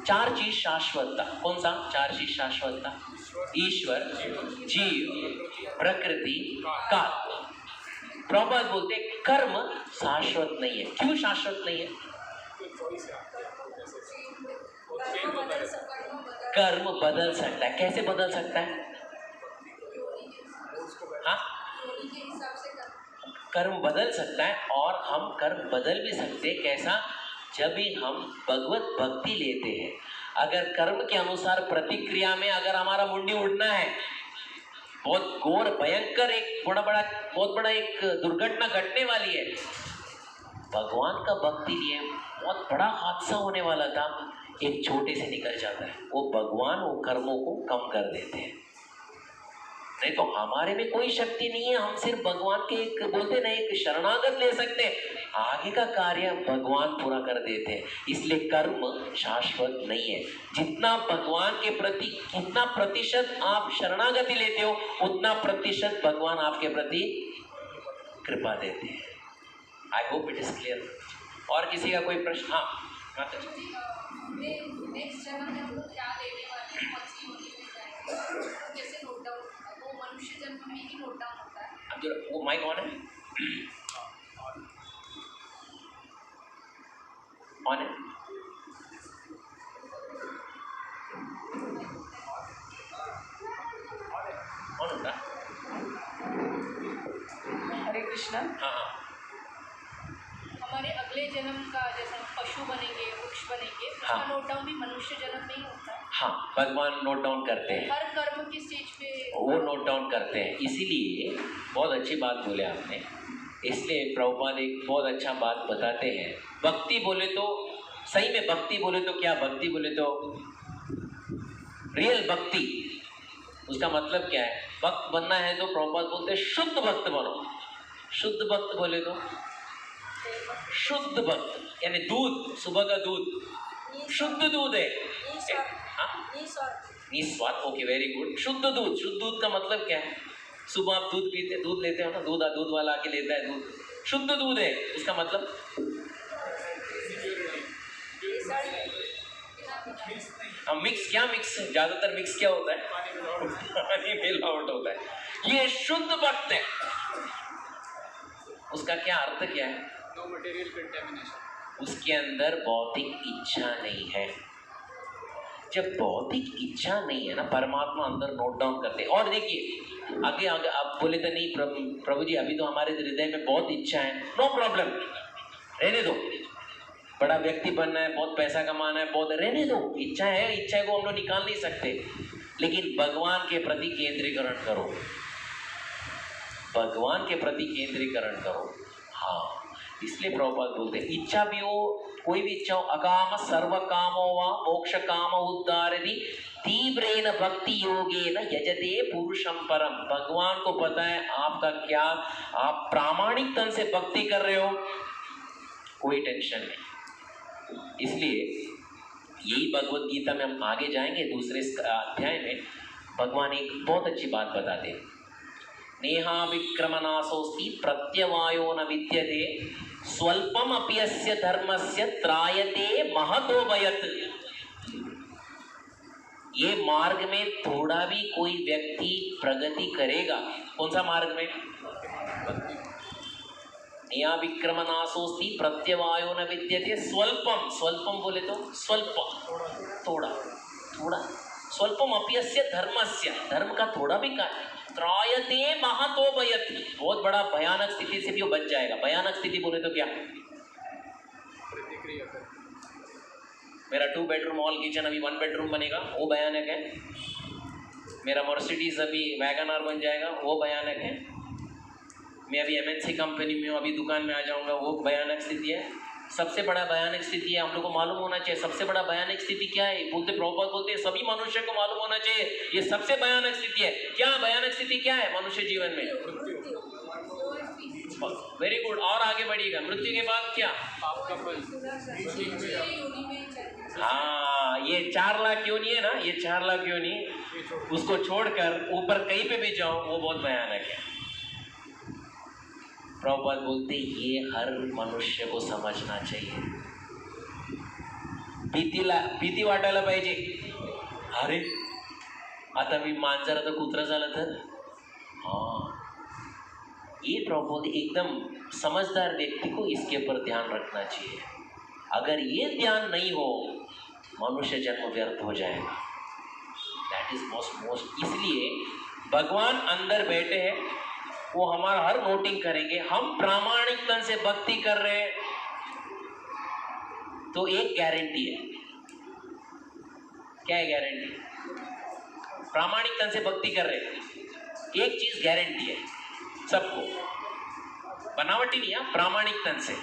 4 चीज शाश्वत था। कौन सा 4 चीज शाश्वत था? ईश्वर, जीव, प्रकृति, काल। प्रभुपाद बोलते कर्म शाश्वत नहीं है। क्यों शाश्वत नहीं है? कर्म बदल सकता है। कैसे बदल सकता है? हाँ, कर्म बदल सकता है और हम कर्म बदल भी सकते हैं। कैसा? जब भी हम भगवत भक्ति लेते हैं, अगर कर्म के अनुसार प्रतिक्रिया में अगर हमारा मुंडी उड़ना है, बहुत घोर भयंकर एक बहुत बड़ा एक दुर्घटना घटने वाली है, भगवान का भक्ति लिए बहुत बड़ा हादसा होने वाला था, एक छोटे से निकल जाता है। वो भगवान वो कर्मों को कम कर देते हैं। नहीं तो हमारे में कोई शक्ति नहीं है, हम सिर्फ भगवान के एक बोलते ना एक शरणागत ले सकते हैं, आगे का कार्य भगवान पूरा कर देते हैं। इसलिए कर्म शाश्वत नहीं है। जितना भगवान के प्रति कितना प्रतिशत आप शरणागति लेते हो, उतना प्रतिशत भगवान आपके प्रति कृपा देते हैं। I hope it is clear. और किसी का कोई प्रश्न? हाँ माता जी। नेक्स्ट जन्म में हम लोग क्या लेने वाले हैं, कौन सी योनि में जाएंगे, कैसे नोट डाउन? वो मनुष्य जन्म में ही नोट डाउन होता है। अब जो वो माइक ऑन है, ऑन है, ऑन होता है। हरे कृष्णा। हाँ हाँ हमारे अगले जन्म का जैसे हम पशु बनेंगे, वृक्ष बनेंगे, उसका हाँ। नोट डाउन भी मनुष्य जन्म में ही होता है। हाँ, भगवान नोट डाउन करते हैं, हर कर्म की स्टेज पे वो नोट डाउन करते हैं। इसीलिए बहुत अच्छी बात बोले आपने। इसलिए प्रभुपाद एक बहुत अच्छा बात बताते हैं। भक्ति बोले तो सही में भक्ति बोले तो क्या? भक्ति बोले तो रियल भक्ति, उसका मतलब क्या है? भक्त बनना है तो प्रभुपाद बोलते हैं शुद्ध भक्त बनो। शुद्ध भक्त बोले तो शुद्ध भक्त यानी दूध, सुबह का दूध शुद्ध दूध है। हाँ, निस्वार्थ। Okay, very good. शुद्ध दूध। शुद्ध दूध का मतलब क्या है? सुबह आप दूध पीते, दूध लेते हो ना, दूध वाला आके लेता है दूध, शुद्ध दूध है। इसका मतलब मिक्स क्या? मिक्स ज्यादातर मिक्स क्या होता है? पानी मिलावट होता है। ये शुद्ध भक्त है। उसका क्या अर्थ क्या है? No material contamination. उसके अंदर भौतिक इच्छा नहीं है। जब भौतिक इच्छा नहीं है ना, परमात्मा अंदर नोट डाउन करते हैं। और देखिए आगे आप बोले तो नहीं प्रभु जी अभी तो हमारे हृदय में बहुत इच्छा है। नो प्रॉब्लम, रहने दो। बड़ा व्यक्ति बनना है, बहुत पैसा कमाना है, बहुत, रहने दो। इच्छा है, इच्छा को हम लोग निकाल नहीं सकते, लेकिन भगवान के प्रति केंद्रीकरण करो। भगवान के प्रति केंद्रीकरण करो। हाँ, इसलिए प्रभुपाद बोलते हैं इच्छा भी हो, कोई भी इच्छा हो, अकाम सर्व कामो वा मोक्ष काम उद्धारति तीव्रेन भक्ति योगेन यजते पुरुषम परम। भगवान को पता है आपका क्या, आप प्रामाणिक तन से भक्ति कर रहे हो, कोई टेंशन नहीं। इसलिए यही भगवत गीता में हम आगे जाएंगे दूसरे अध्याय में भगवान एक बहुत अच्छी बात बताते हैं। नेहा विक्रमनाशोस्ति प्रत्यवायो न विद्यते स्वल्पम अपि अस्य धर्मस्य त्रायते महतो भयत। ये मार्ग में थोड़ा भी कोई व्यक्ति प्रगति करेगा, कौन सा मार्ग में? नेहा विक्रमनाशोस्ति प्रत्यवायो न विद्यते स्वल्पम, स्वल्पम बोले तो स्वल्प, थोड़ा थोड़ा, स्वल्पम अप्यस्य धर्मस्य, धर्म का थोड़ा भी का त्रायते महतो भयत, बहुत बड़ा भयानक स्थिति से भी वो बच जाएगा। भयानक स्थिति बोले तो क्या? मेरा 2 बेडरूम हॉल किचन अभी 1 बेडरूम बनेगा, वो भयानक है। मेरा मर्सिडीज अभी वैगनआर बन जाएगा, वो भयानक है। मैं अभी MNC कंपनी में हूँ, अभी दुकान में आ जाऊँगा, वो भयानक स्थिति है। सबसे बड़ा भयानक स्थिति है, हम लोग को मालूम होना चाहिए सबसे बड़ा भयानक स्थिति क्या है। बोलते प्रभुपाद बोलते हैं सभी मनुष्य को मालूम होना चाहिए ये सबसे भयानक स्थिति है। क्या भयानक स्थिति क्या है मनुष्य जीवन में? वेरी गुड, और आगे बढ़िएगा। मृत्यु के बाद क्या? हाँ, ये 4 लाख क्यों नहीं है ना, ये 4 लाख क्यों नहीं, उसको छोड़कर ऊपर कहीं पे भी जाओ वो बहुत भयानक है। प्रभुपाद बोलते ये हर मनुष्य को समझना चाहिए। भीती वाटायला पाहिजे, अरे आता मी मांजर आता कुत्रा झालं तर, हाँ ये प्रभुपाद एकदम समझदार व्यक्ति को इसके ऊपर ध्यान रखना चाहिए। अगर ये ध्यान नहीं हो मनुष्य जन्म व्यर्थ हो जाएगा। दैट इज मोस्ट इसलिए भगवान अंदर बैठे हैं, वो हमारा हर नोटिंग करेंगे। हम प्रामाणिक तन से भक्ति कर रहे हैं तो एक गारंटी है। क्या है गारंटी? प्रामाणिक तन से भक्ति कर रहे हैं, एक चीज गारंटी है सबको, बनावटी नहीं है, प्रामाणिक तन से,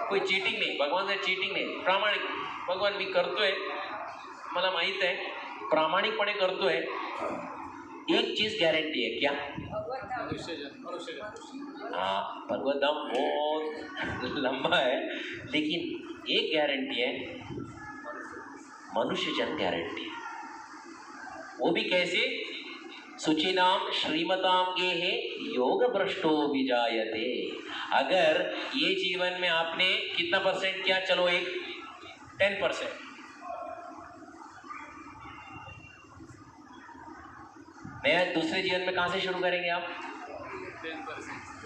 कोई चीटिंग नहीं, भगवान से चीटिंग नहीं, प्रामाणिक। भगवान मी करतोय, मला माहित आहे प्रामाणिकपणे करतोय, एक चीज गारंटी है। क्या? हाँ, भगवत धाम बहुत लंबा है, लेकिन एक गारंटी है, मनुष्य जन्म गारंटी है। वो भी कैसे? सुचिनाम श्रीमताम गेहे योग भ्रष्टो विजायते। अगर ये जीवन में आपने कितना % किया, चलो एक 10%, नया दूसरे जीवन में कहाँ से शुरू करेंगे आप?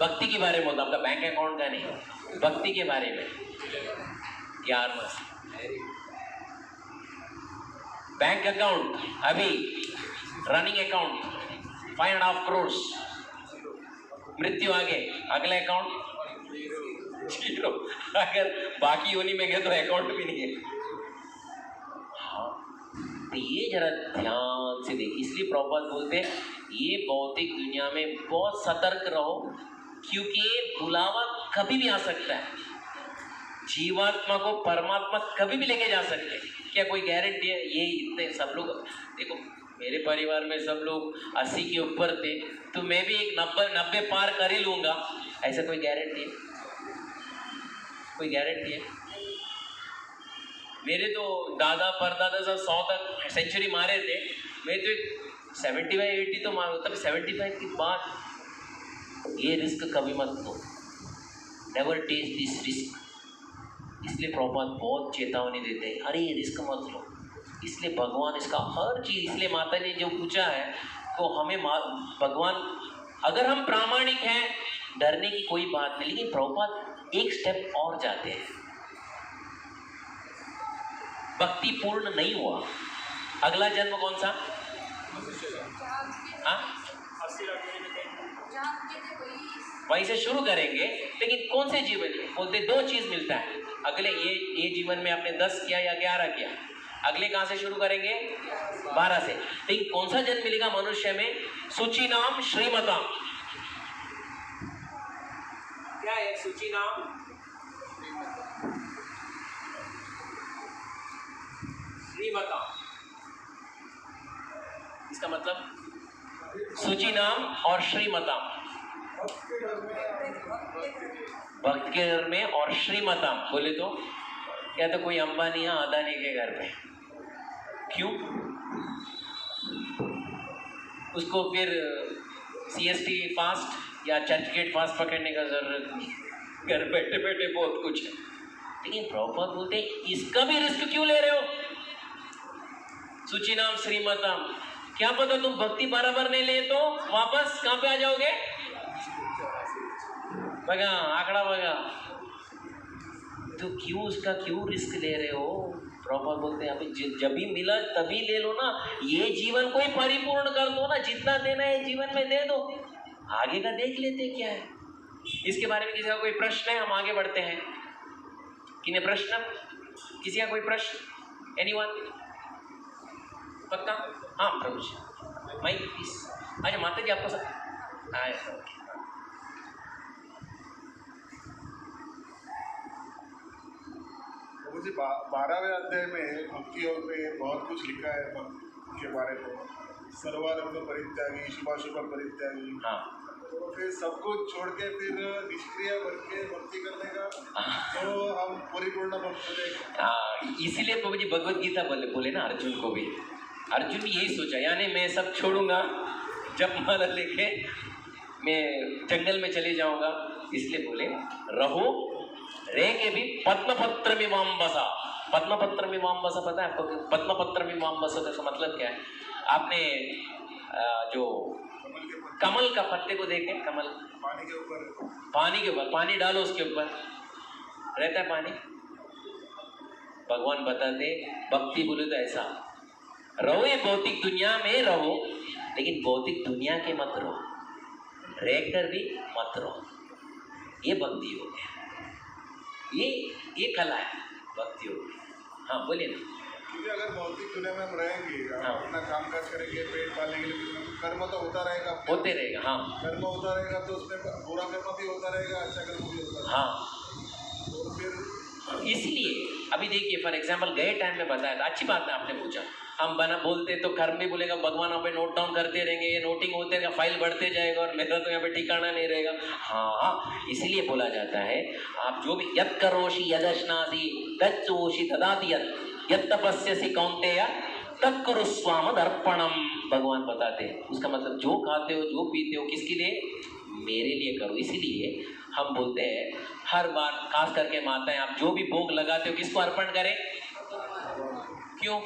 भक्ति के बारे में बोलता, आपका बैंक अकाउंट का नहीं, भक्ति के बारे में। 11वां बैंक अकाउंट, अभी रनिंग अकाउंट 5.5 करोड़, मृत्यु आगे अगला अकाउंट 0। अगर बाकी योनि में गए तो अकाउंट भी नहीं है। हाँ, तो ये जरा ध्यान से देखिए। इसलिए प्रभुपाद बोलते हैं ये भौतिक दुनिया में बहुत सतर्क रहो, क्योंकि बुलावा कभी भी आ सकता है। जीवात्मा को परमात्मा कभी भी लेके जा सकते हैं, क्या कोई गारंटी है? ये इतने सब लोग, देखो मेरे परिवार में सब लोग 80 के ऊपर थे, तो मैं भी एक 90 पार कर ही लूँगा, ऐसा कोई गारंटी है? कोई गारंटी है? मेरे तो दादा परदादा सब 100 तक सेंचुरी मारे थे, मैं तो 75-80 तो मार, तब 75 के बाद ये रिस्क कभी मत लो, नेवर टेक दिस रिस्क। इसलिए प्रभुपाद बहुत चेतावनी देते हैं, अरे ये रिस्क मत लो। इसलिए भगवान इसका हर चीज़, इसलिए माता ने जो पूछा है तो हमें भगवान, अगर हम प्रामाणिक हैं डरने की कोई बात नहीं। लेकिन प्रभुपाद एक स्टेप और जाते हैं, भक्ति पूर्ण नहीं हुआ, अगला जन्म कौन सा? हाँ, वहीं से शुरू करेंगे। लेकिन कौन से जीवन में? बोलते 2 चीज़ मिलता है अगले, ये जीवन में आपने 10 किया या 11 किया, अगले कहाँ से शुरू करेंगे? 12 से। लेकिन कौन सा जन्म मिलेगा मनुष्य में? सूची नाम श्रीमताम। क्या है सूची नाम? श्रीमताम, इसका मतलब सूची नाम और श्रीमताम, भक्त के घर में और श्रीमताम बोले तो या तो कोई अंबानी या अदानी के घर पे। क्यों? उसको फिर CST फास्ट या चर्च गेट फास्ट पकड़ने का जरूरत नहीं, घर बैठे बैठे बहुत कुछ है। लेकिन प्रभुपाद बोलते हैं इसका भी रिस्क क्यों ले रहे हो? सुचिनाम श्रीमताम, क्या पता तुम भक्ति बराबर नहीं ले तो वापस कहाँ पे आ जाओगे? बगा आंकड़ा बगा, तो क्यों उसका क्यों रिस्क ले रहे हो? प्रभुपाद बोलते हैं अभी जब भी मिला तभी ले लो ना, ये जीवन को ही परिपूर्ण कर दो ना, जितना देना है जीवन में दे दो, आगे का देख लेते क्या है। इसके बारे में किसी का कोई प्रश्न है? हम आगे बढ़ते हैं। किन्हें प्रश्न? किसी का कोई प्रश्न? एनीवन? पक्का? हाँ प्रभु जी, माइक प्लीज। अच्छा माता जी आपको सब आए। मुझे 12वें अध्याय में भक्ति योग में बहुत कुछ लिखा है भक्ति के बारे में, सर्वारंभ परित्यागी, शुभाशुभ परित्यागी। हाँ, तो फिर सब कुछ छोड़ के फिर निष्क्रिय बन के भक्ति करने का, तो हम परिपूर्ण भक्त बनेंगे। हाँ, इसीलिए प्रभु जी भगवत गीता बोले ना अर्जुन को भी। अर्जुन भी यही सोचा, यानी मैं सब छोड़ूंगा, जब माला लेके मैं जंगल में चले जाऊंगा, इसलिए बोले रहो रे के भी पद्मपत्र में वाम्बसा। पद्मपत्र में वाम्बसा पता है आपको? पद्मपत्र में वाम्बसा का मतलब क्या है? आपने जो कमल का पत्ते को देखे, कमल पानी के ऊपर, पानी डालो उसके ऊपर रहता है पानी। भगवान बताते भक्ति बोले तो ऐसा रहो, ये भौतिक दुनिया में रहो, लेकिन भौतिक दुनिया के मत रहो, रहकर भी मत रहो। ये भक्ति हो गया, ये कला है भक्ति हो गई। हाँ बोलिए ना। क्योंकि अगर भौतिक दुनिया में हम रहेंगे, हाँ। अपना काम काज करेंगे, पेट पालने के लिए कर्म तो होता रहेगा, होते रहेगा। हाँ कर्म होता रहेगा, तो उसमें बुरा कर्म भी होता रहेगा, अच्छा कर्म भी होता रहेगा। हाँ, तो फिर इसलिए अभी देखिए फॉर एग्जाम्पल गए टाइम में बताया था, अच्छी बात है आपने पूछा। हम बना बोलते तो कर्म भी बोलेगा, भगवान यहाँ पे नोट डाउन करते रहेंगे, ये नोटिंग होते रहेगा, फाइल बढ़ते जाएगा और मेरा तो यहाँ पे ठिकाना नहीं रहेगा। हाँ, इसलिए बोला जाता है आप जो भी यत् करोषि यदश्नासि तच्चोषि ददाति यत् तपस्यसि कौन्तेय तत्कुरुस्वामदर्पणम। भगवान बताते हैं उसका मतलब जो खाते हो जो पीते हो किसके लिए? मेरे लिए करो। इसीलिए हम बोलते हैं हर बार, खास करके माताएं, आप जो भी भोग लगाते हो किसको अर्पण करें? क्यों?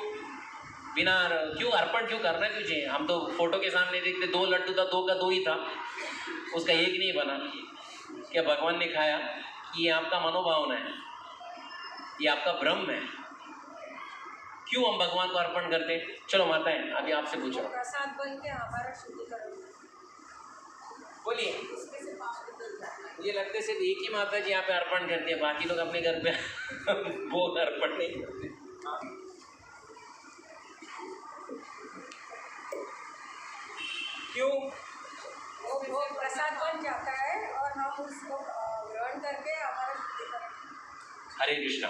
बिना क्यों अर्पण क्यों करना क्यों चाहिए? हम तो फोटो के सामने देखते 2 लड्डू था, 2 का 2 ही था, उसका एक नहीं बना। क्या भगवान ने खाया? कि ये आपका मनोभावना है, ये आपका भ्रम है। क्यों हम भगवान को अर्पण करते? चलो माताएं अभी आपसे पूछो। प्रसाद बन के हमारा शुद्धिकरण बोलिए। ये लगते सिर्फ एक ही माता जी यहाँ पे अर्पण करती है, बाकी लोग अपने घर पे वो अर्पण नहीं करते। क्यों? वो प्रसाद बन जाता है और हम उसको ग्रहण करके हमारा शुद्धिकरण। हरे कृष्णा।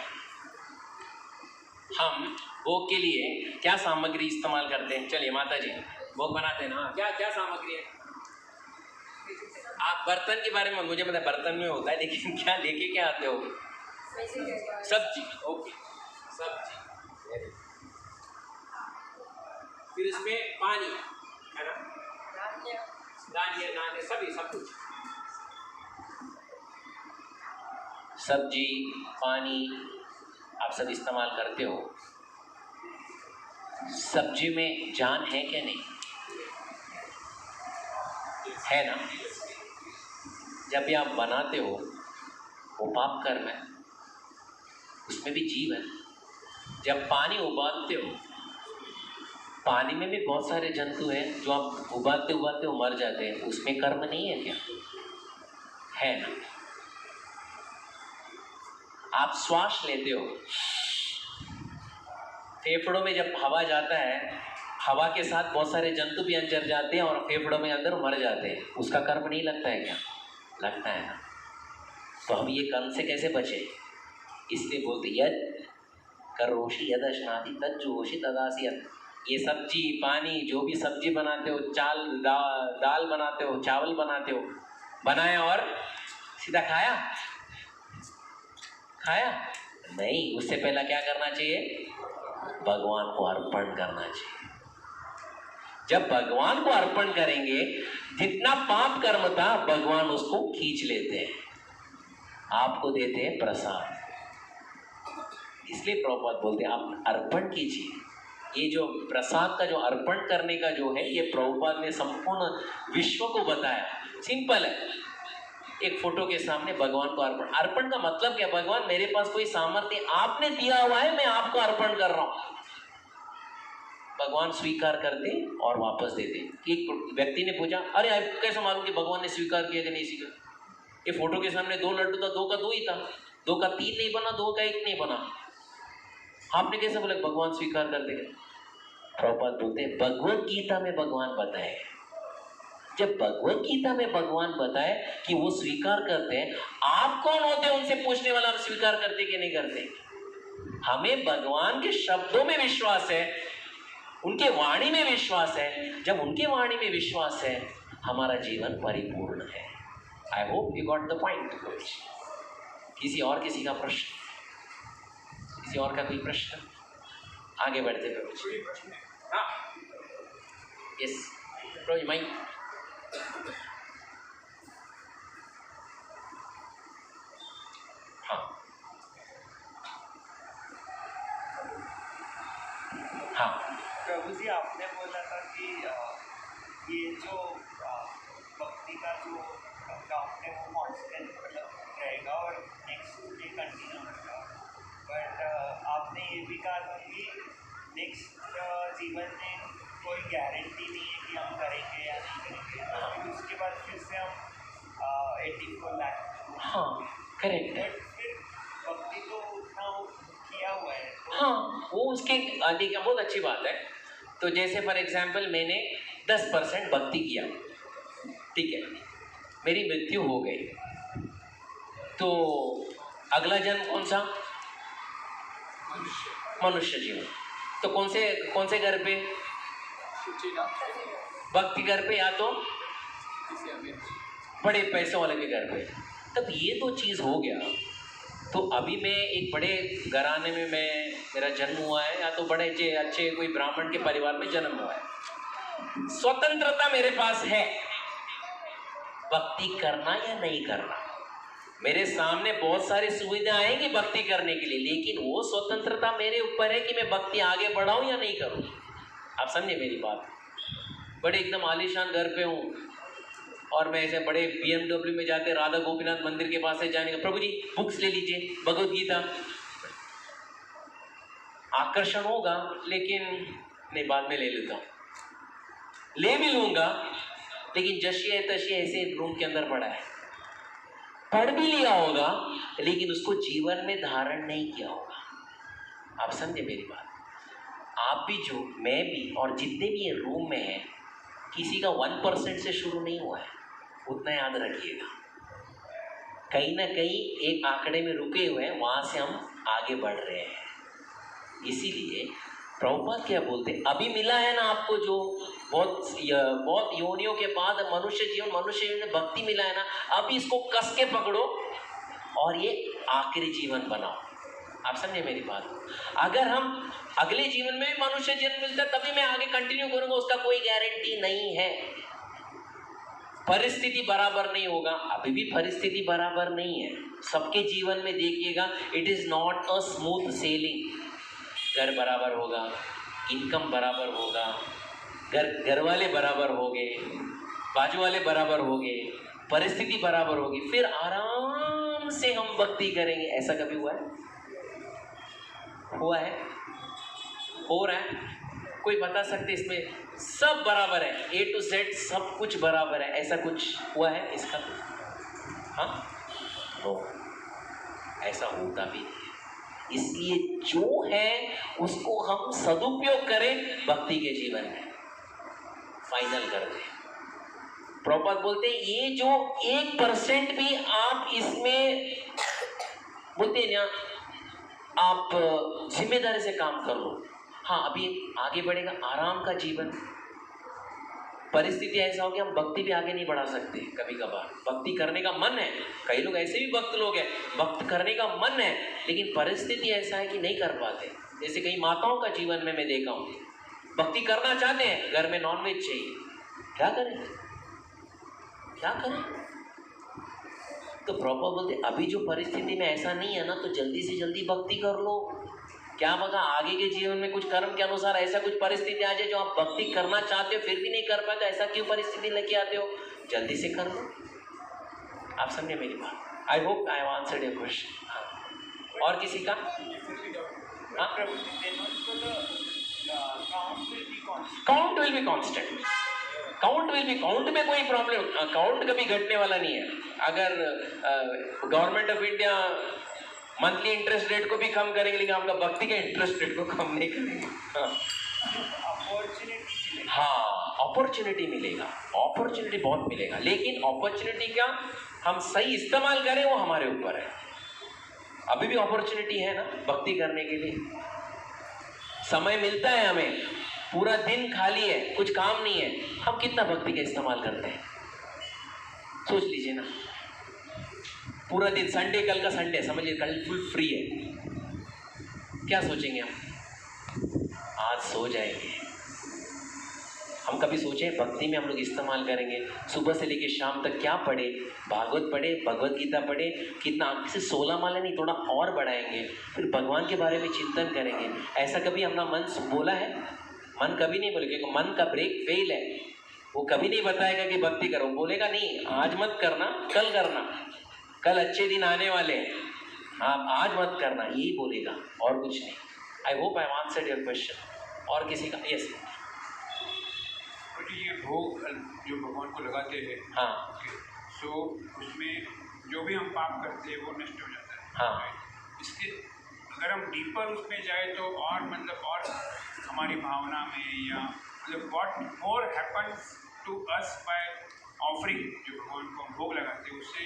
हम भोग के लिए क्या सामग्री इस्तेमाल करते हैं? चलिए माता जी भोग बनाते हैं ना, क्या क्या सामग्री है? आप बर्तन के बारे में मुझे पता है, बर्तन में होता है, लेकिन क्या लेके क्या आते हो? सब्जी। ओके, सब्जी। फिर इसमें पानी है ना, दानिया सभी सब कुछ, सब्जी पानी आप सब इस्तेमाल करते हो। सब्जी में जान है क्या? नहीं है ना। जब भी आप बनाते हो वो पाप कर्म है, उसमें भी जीव है। जब पानी उबालते हो, पानी में भी बहुत सारे जंतु हैं जो आप उबालते उबालते हो मर जाते हैं, उसमें कर्म नहीं है क्या? है ना। आप श्वास लेते हो, फेफड़ों में जब हवा जाता है, हवा के साथ बहुत सारे जंतु भी अंदर जाते हैं और फेफड़ों में अंदर मर जाते हैं, उसका कर्म नहीं लगता है क्या? लगता है ना। तो हम ये कर्म से कैसे बचे? इसलिए बोलते यद करोषि यदश्नाति तज्जुहोषि तदासी। ये सब्जी पानी जो भी सब्जी बनाते हो, दाल बनाते हो, चावल बनाते हो, बनाया और सीधा खाया? नहीं, उससे पहला क्या करना चाहिए? भगवान को अर्पण करना चाहिए। जब भगवान को अर्पण करेंगे, जितना पाप कर्म था भगवान उसको खींच लेते हैं, आपको देते हैं प्रसाद। इसलिए प्रभुपाद बोलते हैं आप अर्पण कीजिए। ये जो प्रसाद का जो अर्पण करने का जो है, ये प्रभुपाद ने संपूर्ण विश्व को बताया। सिंपल है, एक फोटो के सामने भगवान को अर्पण। अर्पण का मतलब क्या? भगवान मेरे पास कोई सामर्थ्य आपने दिया हुआ है, मैं आपको अर्पण कर रहा हूं। भगवान स्वीकार करते और वापस देते। एक व्यक्ति ने पूछा, अरे आप कैसे मालूम कि भगवान ने स्वीकार किया कि नहीं स्वीकार? ये फोटो के सामने 2 लड्डू था, 2 का 2 ही था, 2 का 3 नहीं बना, 2 का 1 नहीं बना। आपने कैसे बोला भगवान स्वीकार करते? प्रभुपाद बोलते हैं भगवत गीता में भगवान बताए। जब भगवत गीता में भगवान बताए कि वो स्वीकार करते हैं, आप कौन होते हैं उनसे पूछने वाला? आप स्वीकार करते कि नहीं करते? हमें भगवान के शब्दों में विश्वास है, उनके वाणी में विश्वास है। जब उनके वाणी में विश्वास है, हमारा जीवन परिपूर्ण है। I hope you got the point. किसी का प्रश्न? किसी और का कोई प्रश्न? आगे बढ़ते प्रभु। हाँ, यस प्रभु माइक। हाँ हाँ प्रभु जी, आपने बोला था कि ये जो भक्ति का जो काम है वो कॉन्स्टेंट मतलब रहेगा और नेक्स्ट डे कंटिन्यू रहेगा, बट आपने ये भी कहा था कि नेक्स्ट जीवन में कोई गारंटी नहीं है कि हम करेंगे या नहीं करेंगे, तो उसके बाद फिर से हम 84 लाख। हाँ करेक्ट है। बट फिर भक्ति तो उतना किया हुआ है तो हाँ, वो उसके आदि का बहुत अच्छी बात है। तो जैसे फॉर एग्जाम्पल मैंने 10% भक्ति किया, ठीक है, मेरी मृत्यु हो गई, तो अगला जन्म कौन सा? मनुष्य जीवन। तो कौन से घर पे? भक्ति घर पे, या तो बड़े पैसों वाले के घर पे। तब ये तो चीज़ हो गया, तो अभी मैं एक बड़े घराने में मेरा जन्म हुआ है, या तो बड़े अच्छे कोई ब्राह्मण के परिवार में जन्म हुआ है, स्वतंत्रता मेरे पास है भक्ति करना या नहीं करना। मेरे सामने बहुत सारी सुविधा आएंगी भक्ति करने के लिए, लेकिन वो स्वतंत्रता मेरे ऊपर है कि मैं भक्ति आगे बढ़ाऊं या नहीं करूं। आप समझे मेरी बात? बड़े एकदम आलीशान घर पे हूँ और मैं ऐसे बड़े BMW में जाते राधा गोपीनाथ मंदिर के पास से जाने का, प्रभु जी बुक्स ले लीजिए भगवत गीता, आकर्षण होगा लेकिन नहीं, बाद में ले लेता हूँ, ले भी लूंगा लेकिन जशिया तशिया ऐसे रूम के अंदर पड़ा है, पढ़ भी लिया होगा लेकिन उसको जीवन में धारण नहीं किया होगा। आप समझे मेरी बात? आप भी, जो मैं भी, और जितने भी ये रूम में हैं, किसी का 1% से शुरू नहीं हुआ है, उतना याद रखिएगा। कहीं ना कहीं एक आंकड़े में रुके हुए हैं, वहाँ से हम आगे बढ़ रहे हैं। इसीलिए प्रभुपाद क्या बोलते हैं, अभी मिला है ना आपको जो बहुत योनियों के बाद मनुष्य जीवन में भक्ति मिला है ना, अभी इसको कस के पकड़ो और ये आखिरी जीवन बनाओ। आप समझे मेरी बात? अगर हम अगले जीवन में भी मनुष्य जीवन मिलता है तभी मैं आगे कंटिन्यू करूँगा, उसका कोई गारंटी नहीं है। परिस्थिति बराबर नहीं होगा, अभी भी परिस्थिति बराबर नहीं है सबके जीवन में। देखिएगा, it is not a smooth selling. घर बराबर होगा, इनकम बराबर होगा, घर वाले बराबर हो गए, बाजू वाले बराबर हो गए, परिस्थिति बराबर होगी, फिर आराम से हम भक्ति करेंगे। ऐसा कभी हुआ है? हुआ है? हो रहा है? कोई बता सकते इसमें सब बराबर है, A to Z सब कुछ बराबर है, ऐसा कुछ हुआ है इसका? हाँ, नो, ऐसा होता भी नहीं है। इसलिए जो है उसको हम सदुपयोग करें भक्ति के जीवन में, फाइनल कर दें। प्रभुपाद बोलते हैं ये जो 1% भी आप इसमें बोलते हैं ना, आप जिम्मेदारी से काम कर लो। हाँ, अभी आगे बढ़ेगा, आराम का जीवन, परिस्थिति ऐसा हो कि हम भक्ति भी आगे नहीं बढ़ा सकते। कभी कभार भक्ति करने का मन है, कई लोग ऐसे भी भक्त लोग हैं, भक्त करने का मन है, लेकिन परिस्थिति ऐसा है कि नहीं कर पाते। जैसे कई माताओं का जीवन में मैं देखा हूँ, भक्ति करना चाहते हैं, घर में नॉनवेज चाहिए, क्या करें क्या करें। तो प्रॉपर बोलते अभी जो परिस्थिति में ऐसा नहीं है ना, तो जल्दी से जल्दी भक्ति कर लो। क्या पता आगे के जीवन में कुछ कर्म के अनुसार ऐसा कुछ परिस्थिति आ जाए जो आप भक्ति करना चाहते हो फिर भी नहीं कर पाते। ऐसा क्यों परिस्थिति लेके आते हो, जल्दी से कर लो। आप समझे मेरी बात? आई hope I have answered your question. हाँ, और किसी का? हाँ, count will be constant. Count में कोई प्रॉब्लम, काउंट कभी घटने वाला नहीं है। अगर government of India monthly interest rate को भी कम करेंगे, लेकिन आपका भक्ति के इंटरेस्ट रेट को कम नहीं करेंगे। हाँ, अपॉर्चुनिटी मिलेगा, अपॉर्चुनिटी बहुत मिलेगा, लेकिन अपॉर्चुनिटी का हम सही इस्तेमाल करें वो हमारे ऊपर है। अभी भी अपॉर्चुनिटी है ना भक्ति करने के लिए, समय मिलता है हमें, पूरा दिन खाली है, कुछ काम नहीं है, हम कितना भक्ति का इस्तेमाल करते हैं सोच लीजिए ना। पूरा दिन, संडे, कल का संडे समझिए, कल फुल फ्री है, क्या सोचेंगे हम? आज सो जाएंगे। हम कभी सोचे भक्ति में हम लोग इस्तेमाल करेंगे, सुबह से लेकर शाम तक क्या पढ़े, भागवत पढ़े, भगवत गीता पढ़े, कितना से 16 माला नहीं थोड़ा और बढ़ाएंगे, फिर भगवान के बारे में चिंतन करेंगे। ऐसा कभी अपना मन बोला है? मन कभी नहीं बोले, क्योंकि मन का ब्रेक फेल है, वो कभी नहीं बताएगा कि भक्ति करो, बोलेगा नहीं आज मत करना, कल करना, कल अच्छे दिन आने वाले हैं, आप आज मत करना, यही बोलेगा और कुछ नहीं। आई hope I have answered your question. और किसी का? यस। ये भोग जो भगवान को लगाते हैं, हाँ, तो उसमें जो भी हम पाप करते हैं वो नष्ट हो जाता है। हाँ, इसके अगर हम डीपर उसमें जाए तो और मतलब और हमारी भावना में या मतलब what more happens to us by offering, जो भगवान को हम भोग लगाते हैं उससे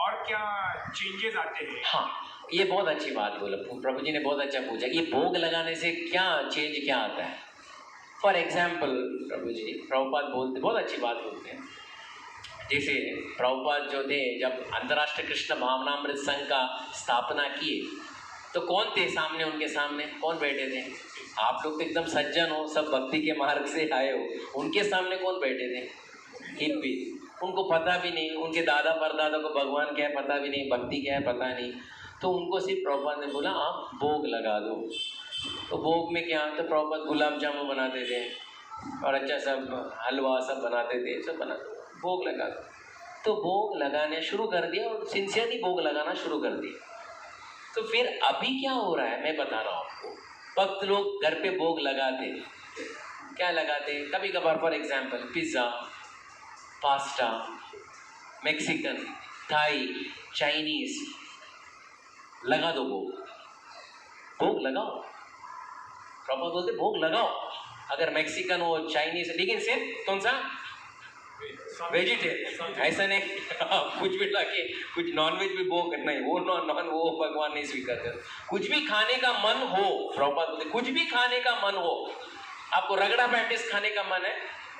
और क्या चेंजेस आते हैं? हाँ, ये बहुत अच्छी बात बोला प्रभु जी ने, बहुत अच्छा पूछा। ये भोग लगाने से क्या चेंज क्या आता है? फॉर एग्जाम्पल प्रभु जी, प्रभुपाद बोलते, बहुत अच्छी बात बोलते हैं। जैसे प्रभुपाद जो थे, जब अंतर्राष्ट्रीय कृष्ण भावनामृत संघ का स्थापना किए, तो कौन थे सामने? उनके सामने कौन बैठे थे? आप लोग तो एकदम सज्जन हो, सब भक्ति के मार्ग से आए हो, उनके सामने कौन बैठे थे? हिप्पी। उनको पता भी नहीं, उनके दादा परदादा को भगवान क्या है पता भी नहीं, भक्ति क्या है पता नहीं। तो उनको सिर्फ प्रभुपाद ने बोला आप भोग लगा दो। तो भोग में क्या? तो प्रभुपाद गुलाब जामुन बनाते थे और अच्छा सब हलवा सब बनाते थे, सब बनाते, भोग लगा दो। तो भोग लगाने शुरू कर दिया और सिंसियरली भोग लगाना शुरू कर दिया। तो फिर अभी क्या हो रहा है मैं बता रहा हूँ आपको। भक्त लोग घर पे भोग लगाते, क्या लगाते? कभी कभार for example pizza, pasta, Mexican, Thai, Chinese, लगा दो भोग, भोग लगाओ। प्रॉपर बोलते भोग लगाओ, अगर मैक्सिकन हो, चाइनीज़, लेकिन सिर्फ कौन सा? वेजिटेरियन। ऐसा नहीं कुछ भी लाके कुछ नॉनवेज भी भोग नहीं, वो नॉन वो भगवान नहीं स्वीकार कर। कुछ भी खाने का मन हो, प्रॉपर बोलते कुछ भी खाने का मन हो, आपको रगड़ा पैटिस खाने का मन है,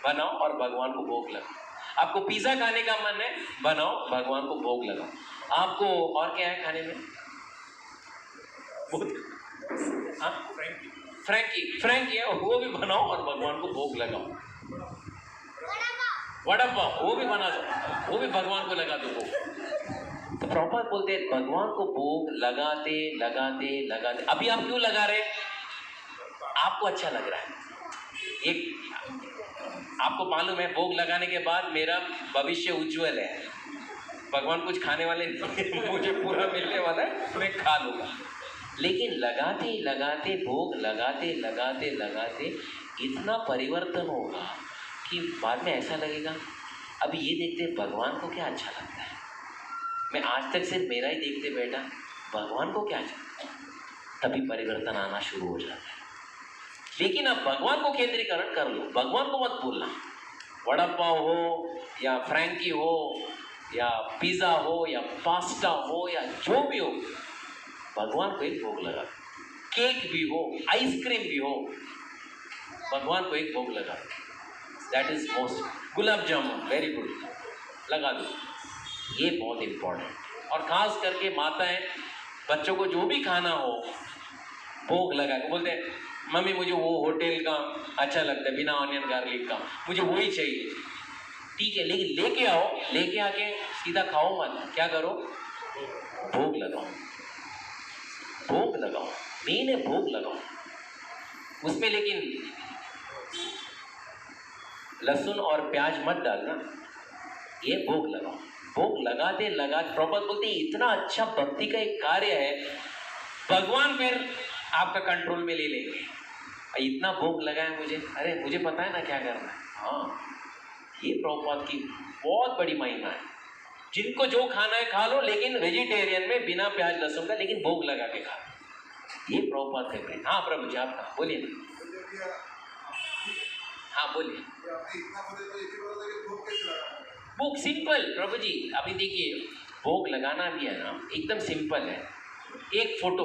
बनाओ और भगवान को भोग लगाओ। आपको पिज़्ज़ा खाने का मन है, बनाओ, भगवान को भोग लगाओ। आपको और क्या है खाने में? हाँ, फ्रैंकी है, वो भी बनाओ और भगवान को भोग लगाओ। वड़ा पाव वो भी बना दो, वो भी भगवान को लगा दो भोग। तो प्रभुपाद बोलते हैं भगवान को भोग लगाते लगाते लगाते। अभी आप क्यों लगा रहे? आपको अच्छा लग रहा है। एक आपको मालूम है भोग लगाने के बाद मेरा भविष्य उज्जवल है, भगवान कुछ खाने वाले मुझे पूरा मिलने वाला है, मैं खा लूँगा। लेकिन लगाते लगाते भोग लगाते लगाते लगाते इतना परिवर्तन होगा कि बाद में ऐसा लगेगा अभी ये देखते भगवान को क्या अच्छा लगता है। मैं आज तक सिर्फ मेरा ही देखते बैठा, भगवान को क्या अच्छा लगता है, तभी परिवर्तन आना शुरू हो जाता है। लेकिन अब भगवान को केंद्रीकरण कर लो, भगवान को मत भूलना। वड़ा पाव हो या फ्रैंकी हो या पिज़्ज़ा हो या पास्ता हो या जो भी हो, भगवान को एक भोग लगा। केक भी हो, आइसक्रीम भी हो, भगवान को एक भोग लगा। That is most. Gulab jamun very good, लगा दो, ये बहुत इम्पोर्टेंट। और ख़ास करके माताएं बच्चों को जो भी खाना हो भोग लगा के बोलते हैं मम्मी मुझे वो होटल का अच्छा लगता है बिना ऑनियन गार्लिक का, मुझे वही चाहिए। ठीक है, लेकिन लेके आओ, लेके आके सीधा खाओ मत, क्या करो, भोग लगाओ, भोग लगाओ, मेन है भोग लगाओ उसमें। लेकिन लहसुन और प्याज मत डालना, ये भोग लगाओ। भोग लगाते लगाते प्रॉपर बोलते हैं इतना अच्छा भक्ति का एक कार्य है, भगवान फिर आपका कंट्रोल में ले लेंगे। इतना भोग लगाए मुझे, अरे मुझे पता है ना क्या करना है। हाँ, ये प्रभुपाद की बहुत बड़ी महिमा है। जिनको जो खाना है खा लो, लेकिन वेजिटेरियन में बिना प्याज लहसुन का, लेकिन भोग लगा के खा, ये प्रभुपाद कहते हैं। हाँ प्रभु जी, आप बोलिए ना। हाँ बोलिए। भोग सिंपल प्रभु जी, अभी देखिए भोग लगाना भी है ना एकदम सिंपल है। एक फोटो,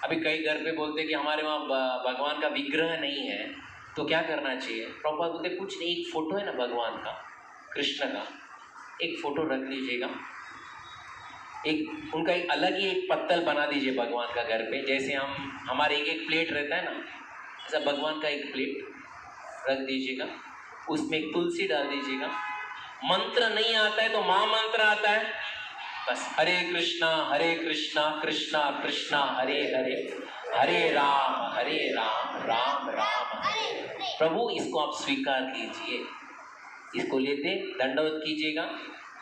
अभी कई घर पे बोलते कि हमारे वहाँ भगवान का विग्रह नहीं है, तो क्या करना चाहिए? प्रभुपाद बोलते कुछ नहीं, एक फोटो है ना भगवान का, कृष्ण का, एक फोटो रख लीजिएगा, एक उनका एक अलग ही एक पत्तल बना दीजिए भगवान का घर पे। जैसे हमारे एक प्लेट रहता है ना, ऐसा भगवान का एक प्लेट रख दीजिएगा, उसमें एक तुलसी डाल दीजिएगा। मंत्र नहीं आता है तो महामंत्र आता है, बस हरे कृष्णा कृष्णा कृष्णा हरे हरे, हरे राम राम राम हरे। प्रभु इसको आप स्वीकार कीजिए, इसको लेते दंडवत कीजिएगा,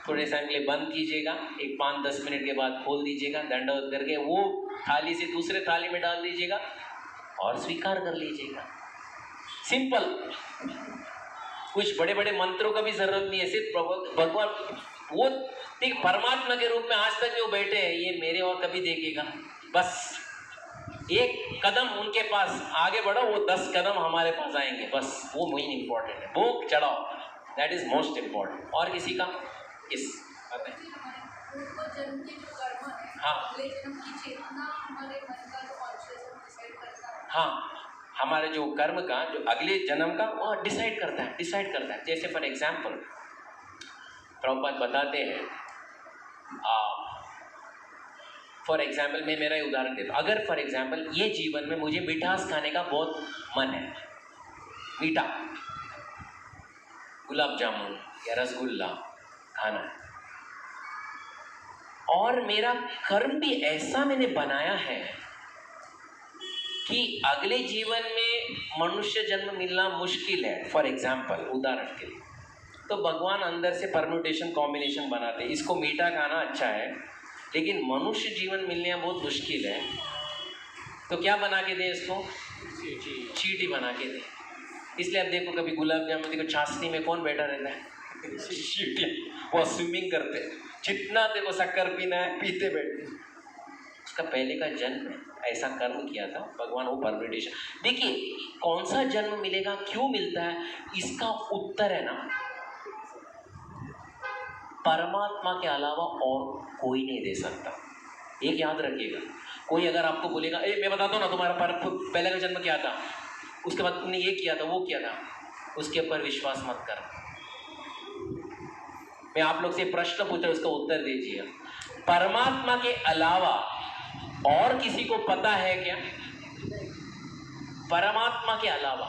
थोड़े समय के लिए बंद कीजिएगा, एक 5-10 मिनट के बाद खोल दीजिएगा, दंडवत करके वो थाली से दूसरे थाली में डाल दीजिएगा और स्वीकार कर लीजिएगा। सिंपल, कुछ बड़े बड़े मंत्रों का भी जरूरत नहीं है, सिर्फ भगवान वो एक परमात्मा के रूप में आज तक जो बैठे हैं, ये मेरे और कभी देखेगा। बस एक कदम उनके पास आगे बढ़ो, वो 10 कदम हमारे पास आएंगे, बस वो मेन इंपॉर्टेंट है। भोग चढ़ाओ, दैट इज मोस्ट इम्पॉर्टेंट। और किसी का इस आते हैं जन्म के जो कर्म है, हाँ, अगले जन्म की चेतना हमारे मन का जो कॉन्शियस डिसाइड करता है। हाँ, हमारे जो कर्म का जो अगले जन्म का वो डिसाइड करता है। जैसे फॉर एग्जाम्पल प्रभुपाद बताते हैं, फॉर एग्जाम्पल मैं मेरा उदाहरण देता हूँ। अगर फॉर एग्जाम्पल ये जीवन में मुझे मिठास खाने का बहुत मन है, मीठा गुलाब जामुन या रसगुल्ला खाना है, और मेरा कर्म भी ऐसा मैंने बनाया है कि अगले जीवन में मनुष्य जन्म मिलना मुश्किल है, फॉर एग्जाम्पल उदाहरण के लिए, तो भगवान अंदर से परम्यूटेशन कॉम्बिनेशन बनाते हैं। इसको मीठा खाना अच्छा है, लेकिन मनुष्य जीवन मिलने बहुत मुश्किल है, तो क्या बना के दें इसको? चीटी बना के दें। इसलिए आप देखो कभी गुलाब जामुन देखो, चाशनी में कौन बैठा रहता है? चीटी। वो स्विमिंग करते हैं, जितना देखो शक्कर पीना है पीते बैठे। उसका पहले का जन्म है, ऐसा कर्म किया था भगवान, वो परम्यूटेशन। देखिए कौन सा जन्म मिलेगा, क्यों मिलता है, इसका उत्तर है ना परमात्मा के अलावा और कोई नहीं दे सकता। एक याद रखिएगा, कोई अगर आपको बोलेगा मैं बताता हूँ ना तुम्हारा पहले का जन्म क्या था, उसके बाद तुमने ये किया था वो किया था, उसके ऊपर विश्वास मत कर। मैं आप लोग से प्रश्न पूछा, उसका उत्तर दीजिए। परमात्मा के अलावा और किसी को पता है क्या? परमात्मा के अलावा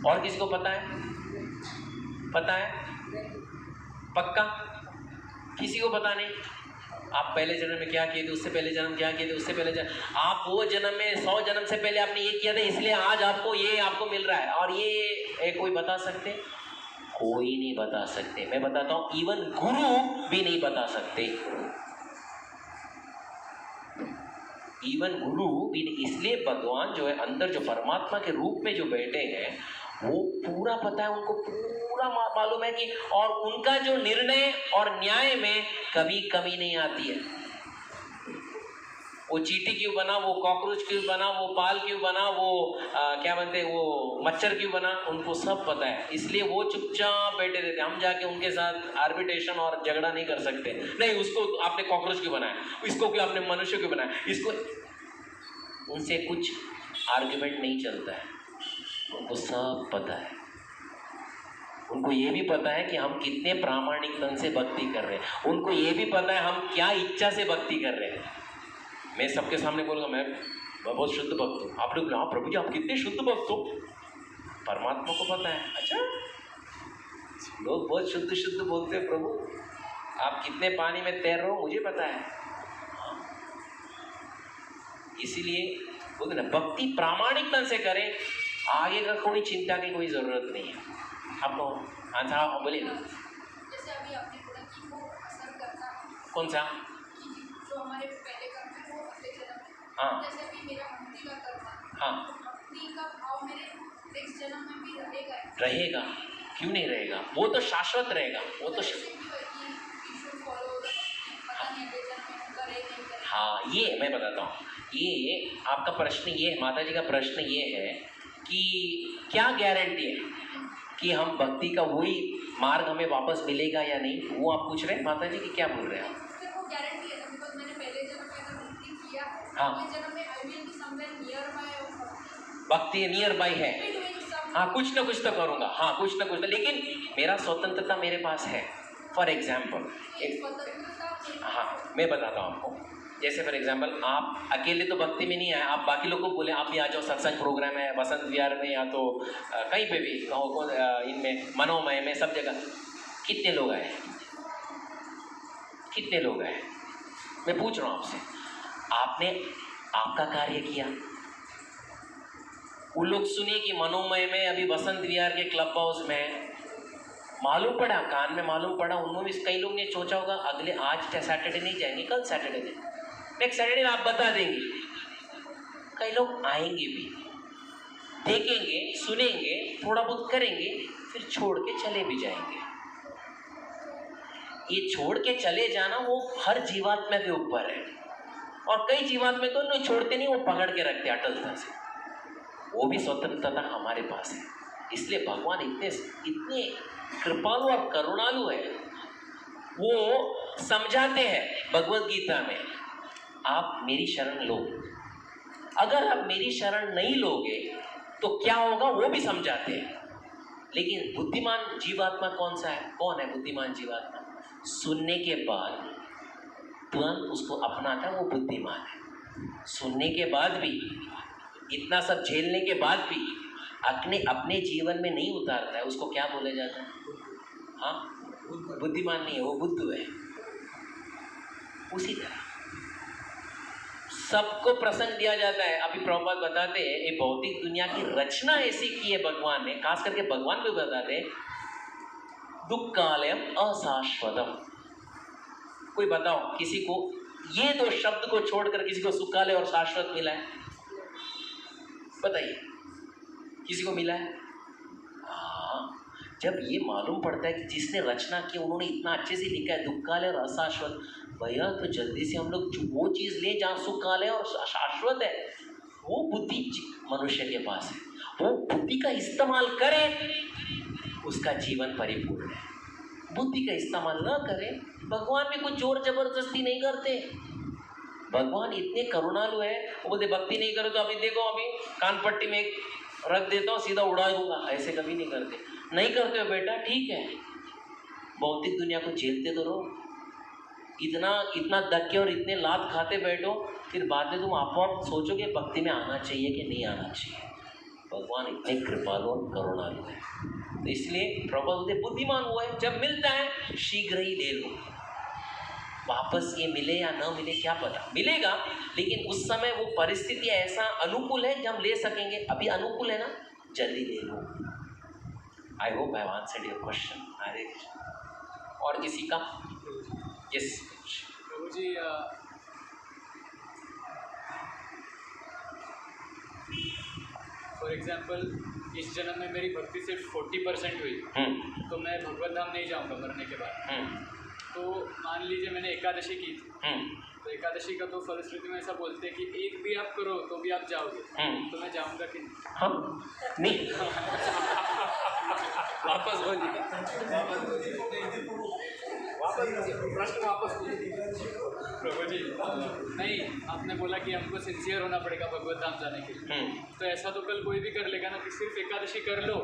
और किसी को पता है? पता है? पक्का? किसी को पता नहीं? आप पहले जन्म में क्या किए थे, उससे पहले जन्म क्या किए थे, उससे पहले जन्म, आप वो जन्म में 100 जन्म से पहले आपने ये किया था, इसलिए आज आपको ये मिल रहा है। और ये कोई बता सकते? कोई नहीं बता सकते। मैं बताता हूँ, इवन गुरु भी नहीं बता सकते, इवन गुरु भी नहीं। इसलिए भगवान जो है अंदर जो परमात्मा के रूप में जो बैठे हैं, वो पूरा पता है उनको, पूरा मालूम है कि, और उनका जो निर्णय और न्याय में कभी कमी नहीं आती है। वो चींटी क्यों बना, वो कॉकरोच क्यों बना, वो पाल क्यों बना, वो क्या बनते वो मच्छर क्यों बना, उनको सब पता है। इसलिए वो चुपचाप बैठे रहते। हम जाके उनके साथ आर्बिट्रेशन और झगड़ा नहीं कर सकते। नहीं, उसको आपने कॉकरोच क्यों बनाया, इसको क्यों आपने मनुष्य क्यों बनाया, इसको, उनसे कुछ आर्ग्यूमेंट नहीं चलता है, उनको सब पता है। उनको ये भी पता है कि हम कितने प्रामाणिक ढंग से भक्ति कर रहे हैं, उनको ये भी पता है हम क्या इच्छा से भक्ति कर रहे हैं। मैं सबके सामने बोलूँगा मैं बहुत शुद्ध भक्त हूँ, आप लोग बोले हाँ प्रभु जी आप कितने शुद्ध भक्त हो, परमात्मा को पता है। अच्छा, लोग बहुत शुद्ध शुद्ध बोलते हैं, प्रभु आप कितने पानी में तैर रहे हो मुझे पता है। इसीलिए बोलते ना भक्ति प्रामाणिक ढंग से करें, आगे का कोई चिंता की कोई ज़रूरत नहीं है। आपको आंसर आप बोलिए ना। जैसे अभी आपने बोला कि वो असर करता है, कौन सा? कि जो हमारे पहले कर्म है वो अगले जन्म में, हाँ। जैसे अभी मेरा भक्ति का कर्म है, हाँ। तो भक्ति का भाव मेरे नेक्स्ट जन्म में भी रहेगा। रहेगा, क्यों नहीं रहेगा, वो तो शाश्वत रहेगा, वो तो जैसे कि you should follow the भक्ति, पता नहीं अगले जन्म में करे नहीं करे। हाँ, ये मैं बताता हूँ। ये आपका प्रश्न ये है, माता जी का प्रश्न ये है कि क्या गारंटी है कि हम भक्ति का वही मार्ग हमें वापस मिलेगा या नहीं, वो आप पूछ रहे हैं माता जी कि क्या बोल रहे हैं आप? फिर वो गारंटी है ना, बिकॉज मैंने पहले जन्म में अगर भक्ति किया है, हाँ। अगले जन्म में I will be somewhere near by भक्ति नियर बाय है, हाँ कुछ ना कुछ तो करूँगा, हाँ कुछ ना कुछ तो, लेकिन मेरा स्वतंत्रता मेरे पास है। फॉर एग्जाम्पल हाँ मैं बताता हूँ आपको, जैसे फॉर एग्जाम्पल आप अकेले तो भक्ति में नहीं आए, आप बाकी लोगों को बोले आप भी आ जाओ, सत्संग प्रोग्राम है वसंत विहार में या तो कहीं पे भी इनमें मनोमय में सब जगह, कितने लोग आए, कितने लोग आए? मैं पूछ रहा हूँ आपसे, आपने आपका कार्य किया, वो लोग सुनिए कि मनोमय में अभी वसंत विहार के क्लब हाउस में मालूम पड़ा, कान में मालूम पड़ा, उन्होंने कई लोग ने सोचा होगा अगले आज सैटरडे नहीं जाएंगे, कल सैटरडे जाएंगे, नेक्स्ट सैटरडे आप बता देंगे। कई लोग आएंगे भी, देखेंगे, सुनेंगे, थोड़ा बहुत करेंगे, फिर छोड़ के चले भी जाएंगे। ये छोड़ के चले जाना वो हर जीवात्मा के ऊपर है, और कई जीवात्मा तो नहीं छोड़ते नहीं, वो पकड़ के रखते अटलता से, वो भी स्वतंत्रता हमारे पास है। इसलिए भगवान इतने कृपालु और करुणालु है, वो समझाते हैं भगवत गीता में आप मेरी शरण लो, अगर आप मेरी शरण नहीं लोगे तो क्या होगा वो भी समझाते हैं। लेकिन बुद्धिमान जीवात्मा कौन सा है, कौन है बुद्धिमान जीवात्मा? सुनने के बाद तुरंत उसको अपनाता है, वो बुद्धिमान है। सुनने के बाद भी, इतना सब झेलने के बाद भी अपने जीवन में नहीं उतारता है, उसको क्या बोला जाता है? हाँ, बुद्धिमान नहीं है, वो बुद्धू है। उसी तरह सबको प्रसंग दिया जाता है। अभी प्रभुपाद बताते हैं ये भौतिक दुनिया की रचना ऐसी की है भगवान ने, खास करके भगवान को बताते हैं दुख कालयम अशाश्वतम। कोई बताओ किसी को ये दो शब्द को छोड़कर किसी को सुखालय और शाश्वत मिला है? बताइए, किसी को मिला है? हाँ, जब ये मालूम पड़ता है कि जिसने रचना की उन्होंने इतना अच्छे से लिखा है दुखालय और अशाश्वत, भैया तो जल्दी से हम लोग वो चीज़ ले जहाँ सुखालय और शाश्वत है, वो बुद्धि मनुष्य के पास है, वो बुद्धि का इस्तेमाल करे, उसका जीवन परिपूर्ण है। बुद्धि का इस्तेमाल न करे, भगवान भी कुछ जोर जबरदस्ती नहीं करते। भगवान इतने करुणालु है, वो बोलते भक्ति नहीं करो तो अभी देखो, अभी कान पट्टी में रख देता हूँ, सीधा उड़ा दूंगा, ऐसे कभी नहीं करते। नहीं करते हो बेटा, ठीक है, भौतिक दुनिया को झेलते तो रहो, इतना धक्के और इतने लात खाते बैठो, फिर बाद में तुम आप सोचोगे भक्ति में आना चाहिए कि नहीं आना चाहिए। भगवान इतने कृपालु और करुणालु है, तो इसलिए प्रभु बोलते बुद्धिमान हुआ है, जब मिलता है शीघ्र ही ले लो। वापस ये मिले या न मिले क्या पता, मिलेगा, लेकिन उस समय वो परिस्थिति ऐसा अनुकूल है जब ले सकेंगे। अभी अनुकूल है ना, जल्दी ले लो। I hope I have answered your question. Hare Krishna. और किसी का? यस प्रभु जी, फॉर एग्जाम्पल इस जन्म में मेरी भक्ति सिर्फ 40% हुई, तो मैं भगवत धाम नहीं जाऊंगा मरने के बाद। तो मान लीजिए मैंने एकादशी की थी, तो एकादशी का तो फलश्रुति में ऐसा बोलते हैं कि एक भी आप करो तो भी आप जाओगे, तो मैं जाऊंगा कि नहीं? हाँ नहीं वापस बोलिए। प्रश्न वापस प्रभु जी नहीं, आपने बोला कि हमको सिंसियर होना पड़ेगा भगवत धाम जाने के लिए। तो ऐसा तो कल कोई भी कर लेगा ना कि सिर्फ एकादशी कर लो।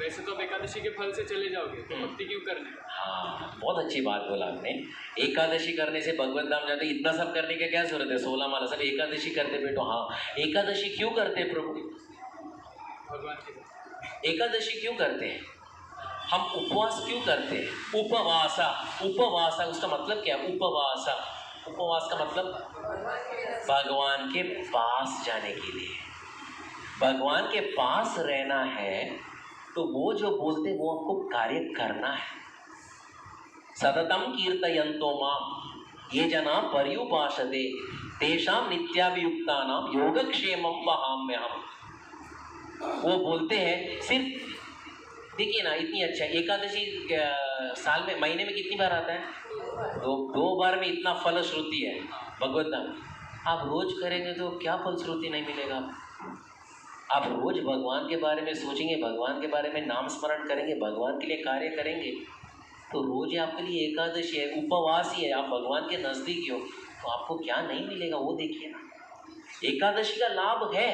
वैसे तो आप एकादशी के फल से चले जाओगे, तो भक्ति क्यों करने? हाँ, बहुत अच्छी बात बोला आपने। एकादशी करने से भगवत धाम जाते, इतना सब करने की क्या जरूरत है? 16 माला सब एकादशी करते बेटो। हाँ, एकादशी क्यों करते हैं प्रभु? भगवान की एकादशी क्यों करते हैं? हम उपवास क्यों करते हैं? उपवासा, उपवासा उसका मतलब क्या? उपवासा, उपवास का मतलब भगवान के पास जाने के लिए। भगवान के पास रहना है तो वो जो बोलते वो आपको कार्य करना है। सततम कीर्तयन्तो माम ये जना पर्युपासते तेषां नित्याभियुक्तानां योगक्षेमं वहाम्यहम्। वो बोलते हैं सिर्फ, देखिए ना, इतनी अच्छा एकादशी साल में, महीने में कितनी बार आता है? दो बार में इतना फलश्रुति है भगवत धाम। आप रोज करेंगे तो क्या फलश्रुति नहीं मिलेगा? आप रोज भगवान के बारे में सोचेंगे, भगवान के बारे में नाम स्मरण करेंगे, भगवान के लिए कार्य करेंगे, तो रोज आपके लिए एकादशी है, उपवास ही है, आप भगवान के नज़दीक हो, तो आपको क्या नहीं मिलेगा वो देखिए ना। एकादशी का लाभ है,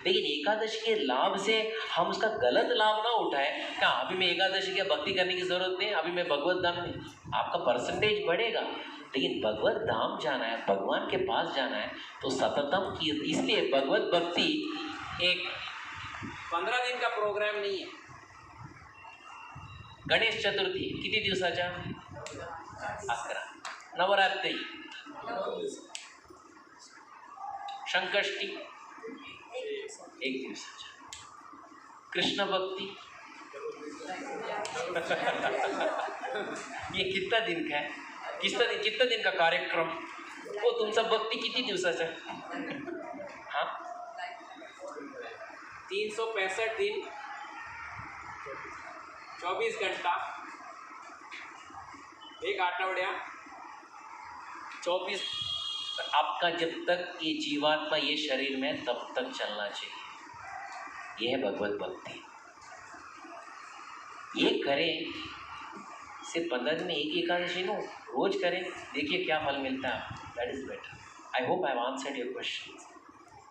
लेकिन एकादशी के लाभ से हम उसका गलत लाभ ना उठाएं। क्या अभी मैं एकादशी की भक्ति करने की ज़रूरत नहीं, अभी मैं भगवत धाम में, आपका परसेंटेज बढ़ेगा, लेकिन भगवत धाम जाना है, भगवान के पास जाना है तो सततम की। इसलिए भगवत भक्ति एक 15 दिन का प्रोग्राम नहीं है। गणेश चतुर्थी किती दिवसाच्या? 11. नवरात्री, संकष्टी 1 दिवसाच्या, कृष्ण भक्ति ये कितना दिन का है? कितना दिन का कार्यक्रम? वो तुमचा भक्ती किती दिवसाचा? हाँ, 365 दिन, 24 घंटा, एक आठवड्या, 24। आपका जब तक ये जीवात्मा ये शरीर में, तब तक चलना चाहिए। ये है भगवत भक्ति। ये करें, सिर्फ 15 दिन में एक एकादशी नो, रोज करें, देखिए क्या फल मिलता है। That is better. I hope I have answered your question.